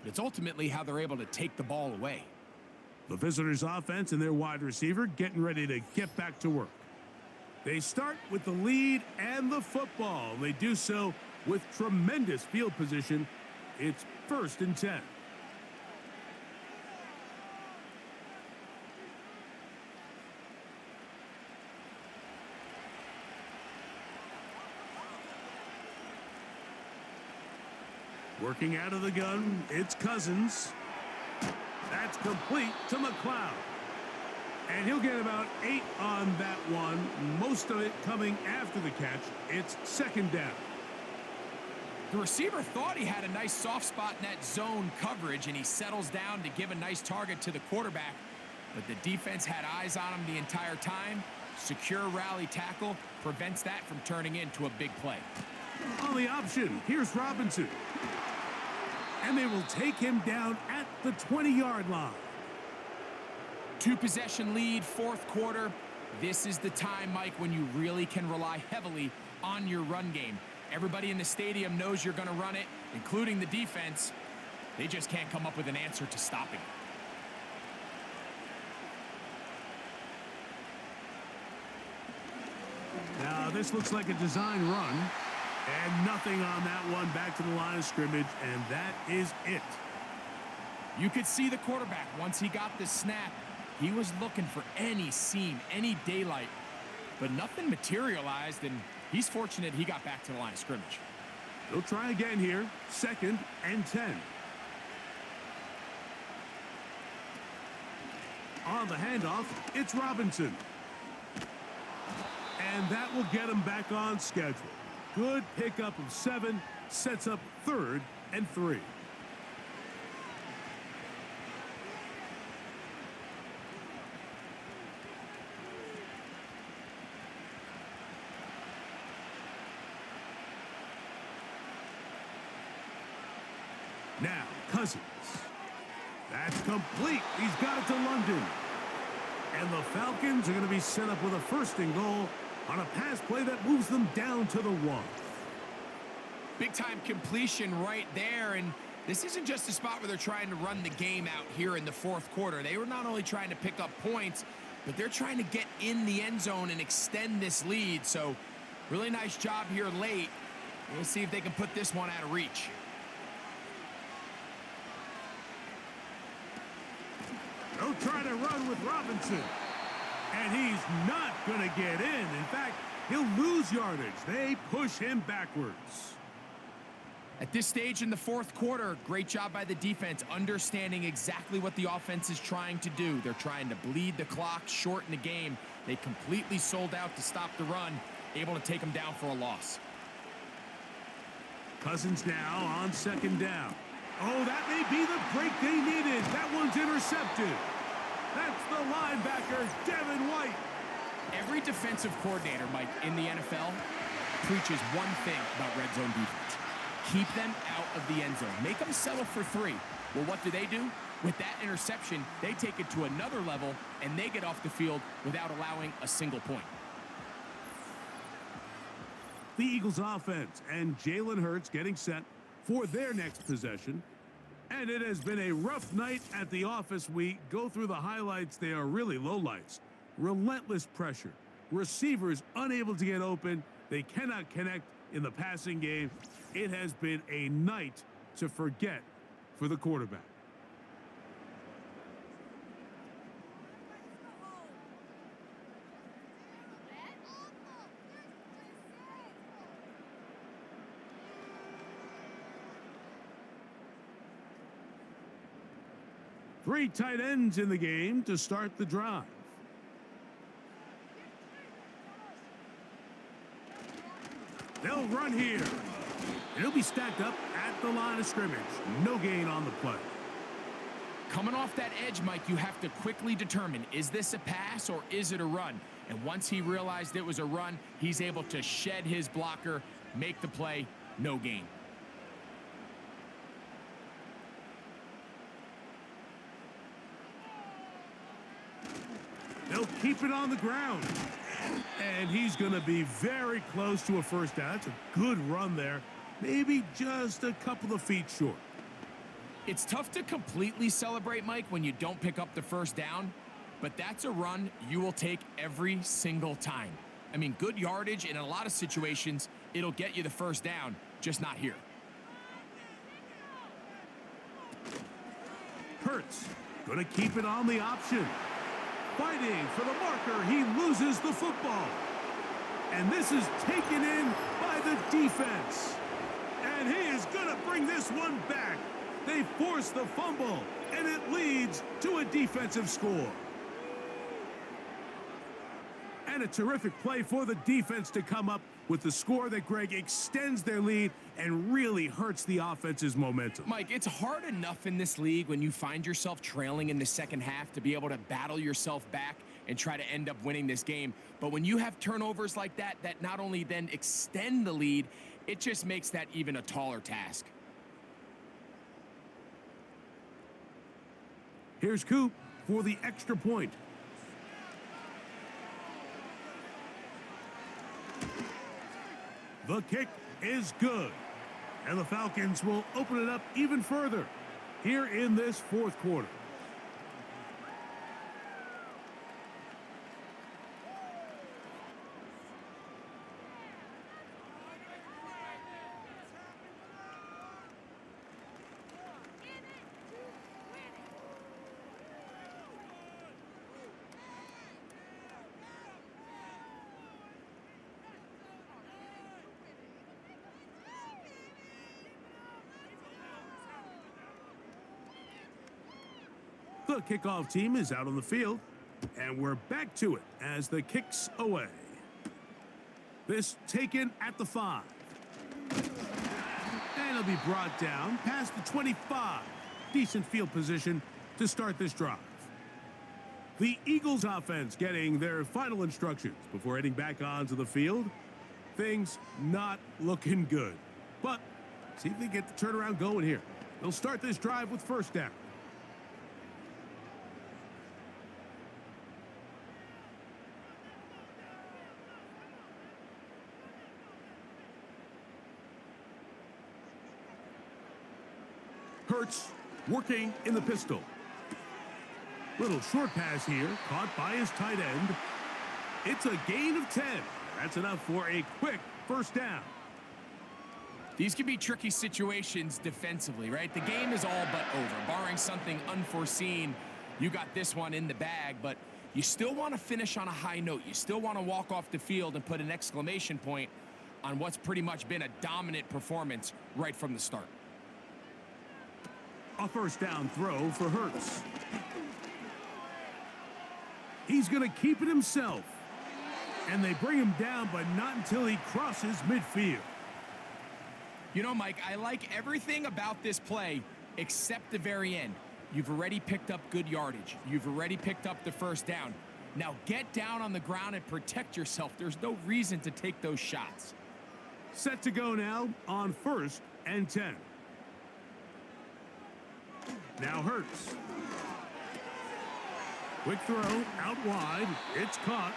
but it's ultimately how they're able to take the ball away. The visitors' offense and their wide receiver getting ready to get back to work. They start with the lead and the football. They do so with tremendous field position. It's 1st and 10. Working out of the gun, it's Cousins. That's complete to McLeod. And he'll get about 8 on that one, most of it coming after the catch. It's 2nd down. The receiver thought he had a nice soft spot in that zone coverage, and he settles down to give a nice target to the quarterback. But the defense had eyes on him the entire time. Secure rally tackle prevents that from turning into a big play. On the option, here's Robinson. And they will take him down at the 20-yard line. 2-possession lead, 4th quarter. This is the time, Mike, when you really can rely heavily on your run game. Everybody in the stadium knows you're going to run it, including the defense. They just can't come up with an answer to stopping it. Now, this looks like a design run. And nothing on that one, back to the line of scrimmage, and that is it. You could see the quarterback, once he got the snap, he was looking for any seam, any daylight, but nothing materialized, and he's fortunate he got back to the line of scrimmage. They'll try again here, 2nd and 10. On the handoff, it's Robinson. And that will get him back on schedule. Good pickup of 7, sets up 3rd and 3. Now, Cousins. That's complete. He's got it to London. And the Falcons are going to be set up with a 1st and goal on a pass play that moves them down to the 1. Big-time completion right there, and this isn't just a spot where they're trying to run the game out here in the 4th quarter. They were not only trying to pick up points, but they're trying to get in the end zone and extend this lead. So, really nice job here late. We'll see if they can put this one out of reach. They'll try to run with Robinson. And he's not going to get in. In fact, He'll lose yardage. They push him backwards. At this stage in the fourth quarter, great job by the defense, understanding exactly what the offense is trying to do. They're trying to bleed the clock, shorten the game. They completely sold out to stop the run, able to take them down for a loss. Cousins now on second down. Oh, that may be the break they needed. That one's intercepted. That's the linebacker, Devin White. Every defensive coordinator, Mike, in the NFL preaches one thing about red zone defense. Keep them out of the end zone. Make them settle for 3. Well, what do? With that interception, they take it to another level, and they get off the field without allowing a single point. The Eagles offense and Jalen Hurts getting set for their next possession. And it has been a rough night at the office. We go through the highlights. They are really lowlights. Relentless pressure. Receivers unable to get open. They cannot connect in the passing game. It has been a night to forget for the quarterback. Three tight ends in the game to start the drive. They'll run here. It'll be stacked up at the line of scrimmage. No gain on the play. Coming off that edge, Mike, you have to quickly determine, is this a pass or is it a run? And once he realized it was a run, he's able to shed his blocker, make the play, no gain. They'll keep it on the ground. And he's going to be very close to a first down. That's a good run there. Maybe just a couple of feet short. It's tough to completely celebrate, Mike, when you don't pick up the first down, but that's a run you will take every single time. I mean, good yardage, and in a lot of situations, it'll get you the first down, just not here. Hurts going to keep it on the option. Fighting for the marker, he loses the football. And this is taken in by the defense. And he is going to bring this one back. They force the fumble, and it leads to a defensive score. And a terrific play for the defense to come up with the score that, Greg, extends their lead and really hurts the offense's momentum. Mike, it's hard enough in this league when you find yourself trailing in the second half to be able to battle yourself back and try to end up winning this game. But when you have turnovers like that, that not only then extend the lead, it just makes that even a taller task. Here's Coop for the extra point. The kick is good. And the Falcons will open it up even further here in this fourth quarter. The kickoff team is out on the field, and we're back to it as the kick's away. This taken at the 5. And it'll be brought down past the 25. Decent field position to start this drive. The Eagles offense getting their final instructions before heading back onto the field. Things not looking good, but see if they get the turnaround going here. They'll start this drive with first down. Hurts working in the pistol. Little short pass here, caught by his tight end. It's a gain of 10. That's enough for a quick first down. These can be tricky situations defensively, right? The game is all but over. Barring something unforeseen, you got this one in the bag, but you still want to finish on a high note. You still want to walk off the field and put an exclamation point on what's pretty much been a dominant performance right from the start. A first down throw for Hurts. He's going to keep it himself. And they bring him down, but not until he crosses midfield. You know, Mike, I like everything about this play except the very end. You've already picked up good yardage. You've already picked up the first down. Now get down on the ground and protect yourself. There's no reason to take those shots. Set to go now on 1st and 10. Now Hurts. Quick throw out wide. It's caught.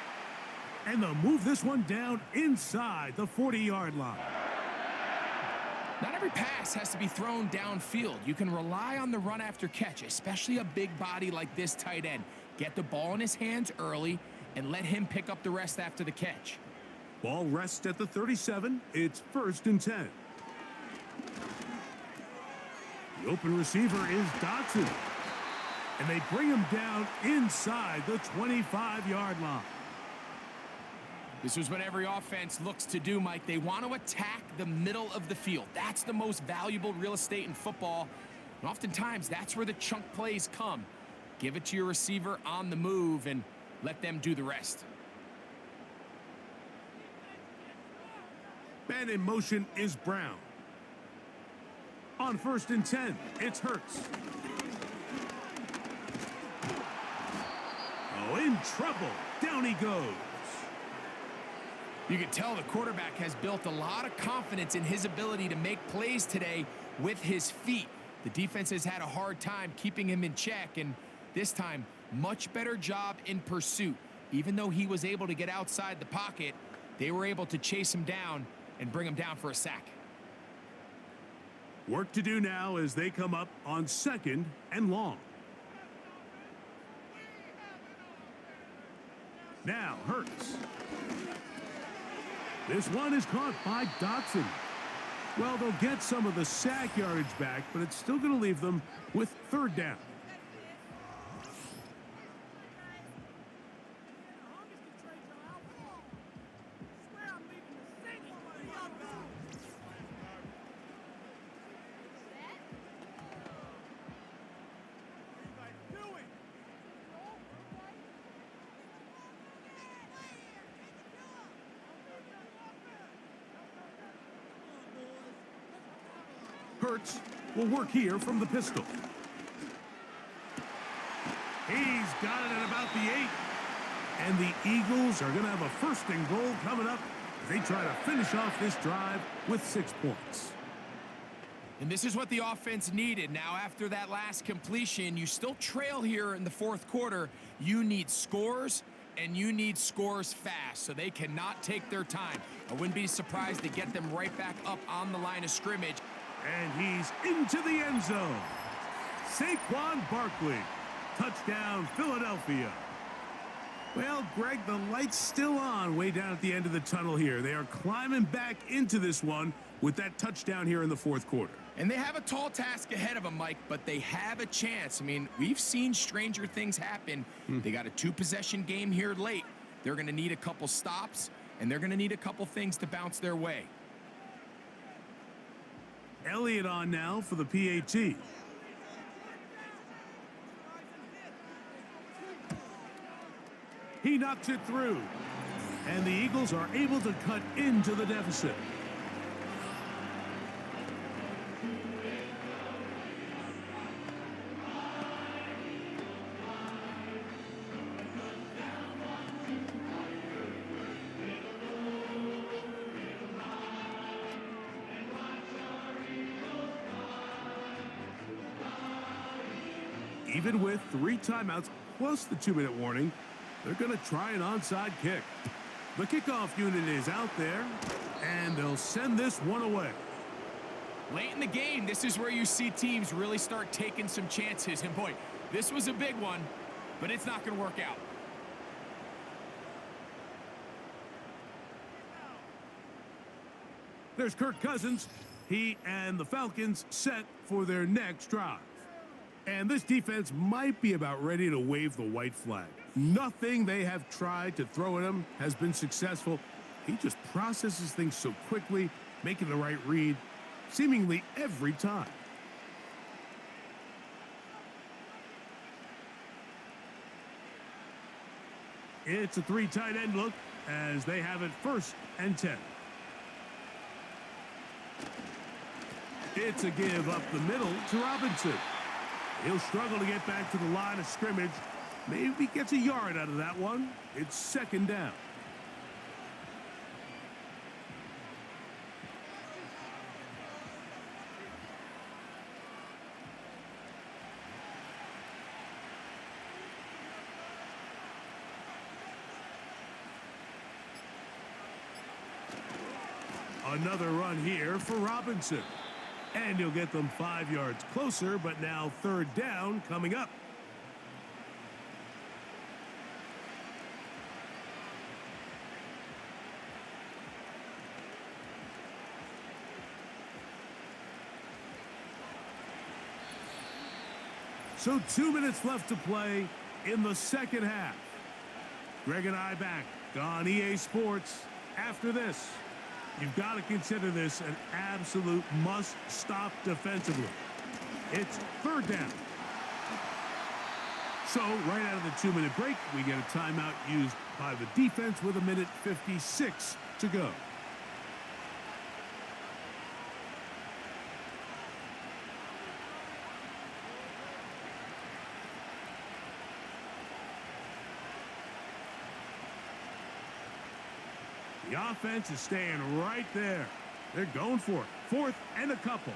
And they'll move this one down inside the 40-yard line. Not every pass has to be thrown downfield. You can rely on the run after catch, especially a big body like this tight end. Get the ball in his hands early and let him pick up the rest after the catch. Ball rests at the 37. It's 1st and 10. The open receiver is Dotson. And they bring him down inside the 25-yard line. This is what every offense looks to do, Mike. They want to attack the middle of the field. That's the most valuable real estate in football. And oftentimes, that's where the chunk plays come. Give it to your receiver on the move and let them do the rest. Man in motion is Brown. On 1st and 10, it's Hurts. Oh, in trouble. Down he goes. You can tell the quarterback has built a lot of confidence in his ability to make plays today with his feet. The defense has had a hard time keeping him in check, and this time, much better job in pursuit. Even though he was able to get outside the pocket, they were able to chase him down and bring him down for a sack. Work to do now as they come up on 2nd and long. Now Hurts. This one is caught by Dotson. Well, they'll get some of the sack yardage back, but it's still going to leave them with 3rd down. Hurts will work here from the pistol. He's got it at about the 8. And the Eagles are going to have a 1st and goal coming up as they try to finish off this drive with 6 points. And this is what the offense needed. Now, after that last completion, you still trail here in the 4th quarter. You need scores, and you need scores fast, so they cannot take their time. I wouldn't be surprised to get them right back up on the line of scrimmage. And he's into the end zone. Saquon Barkley. Touchdown, Philadelphia. Well, Greg, the light's still on way down at the end of the tunnel here. They are climbing back into this one with that touchdown here in the 4th quarter. And they have a tall task ahead of them, Mike, but they have a chance. I mean, we've seen stranger things happen. They got a 2-possession game here late. They're going to need a couple stops, and they're going to need a couple things to bounce their way. Elliott on now for the PAT. He knocks it through. And the Eagles are able to cut into the deficit. Even with 3 timeouts plus the 2-minute warning, they're going to try an onside kick. The kickoff unit is out there, and they'll send this one away. Late in the game, this is where you see teams really start taking some chances. And boy, this was a big one, but it's not going to work out. There's Kirk Cousins. He and the Falcons set for their next drive. And this defense might be about ready to wave the white flag. Nothing they have tried to throw at him has been successful. He just processes things so quickly, making the right read, seemingly every time. It's a 3 tight end look as they have it 1st and 10. It's a give up the middle to Robinson. He'll struggle to get back to the line of scrimmage. Maybe gets a yard out of that one. It's 2nd down. Another run here for Robinson. And he'll get them 5 yards closer, but now 3rd down coming up. So 2 minutes left to play in the 2nd half. Greg and I back on EA Sports after this. You've got to consider this an absolute must-stop defensively. It's 3rd down. So, right out of the 2-minute break, we get a timeout used by the defense with 1:56 to go. The offense is staying right there. They're going for it. 4th and a couple.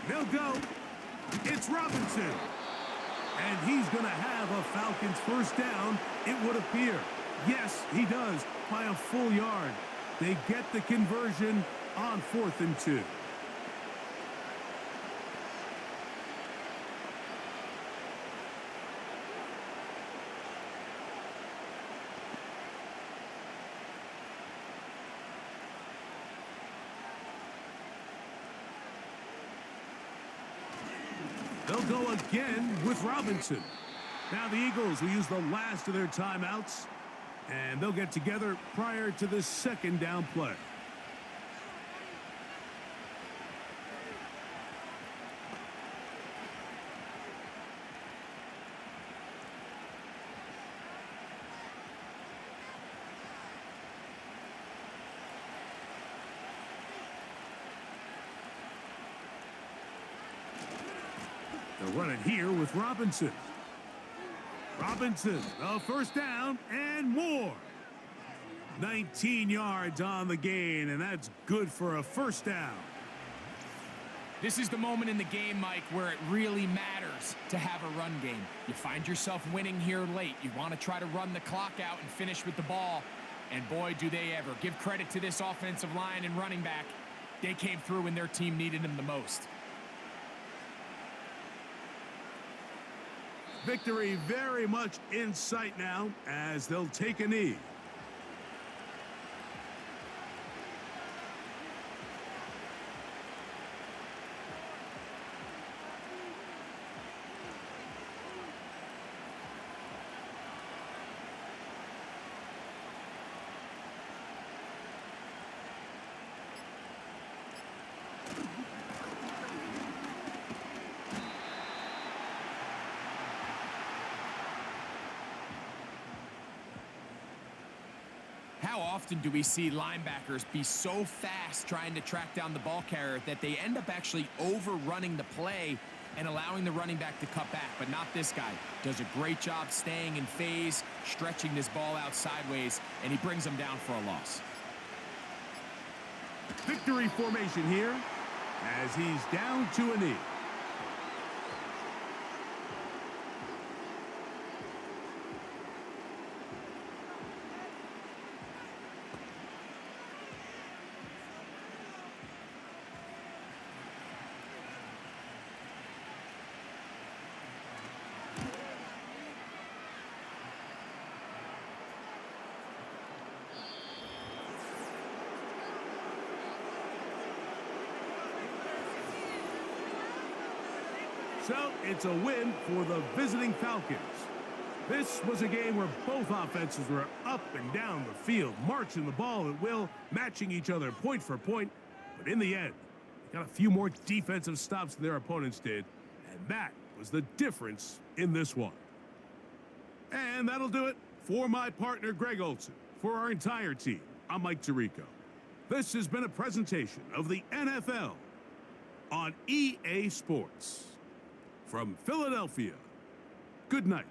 They'll go. It's Robinson. And he's going to have a Falcons 1st down, it would appear. Yes, he does, by a full yard. They get the conversion on 4th and 2. They'll go again with Robinson. Now the Eagles will use the last of their timeouts, and they'll get together prior to the 2nd down play. They'll run it here with Robinson. Robinson, a 1st down and more. 19 yards on the gain, and that's good for a 1st down. This is the moment in the game, Mike, where it really matters to have a run game. You find yourself winning here late. You want to try to run the clock out and finish with the ball. And boy, do they ever. Give credit to this offensive line and running back. They came through when their team needed them the most. Victory very much in sight now as they'll take a knee. How often do we see linebackers be so fast trying to track down the ball carrier that they end up actually overrunning the play and allowing the running back to cut back? But not this guy. Does a great job staying in phase, stretching this ball out sideways, and he brings them down for a loss. Victory formation here as he's down to a knee. So it's a win for the visiting Falcons. This was a game where both offenses were up and down the field, marching the ball at will, matching each other point for point. But in the end, they got a few more defensive stops than their opponents did, and that was the difference in this one. And that'll do it for my partner, Greg Olson. For our entire team, I'm Mike Tirico. This has been a presentation of the NFL on EA Sports. From Philadelphia, good night.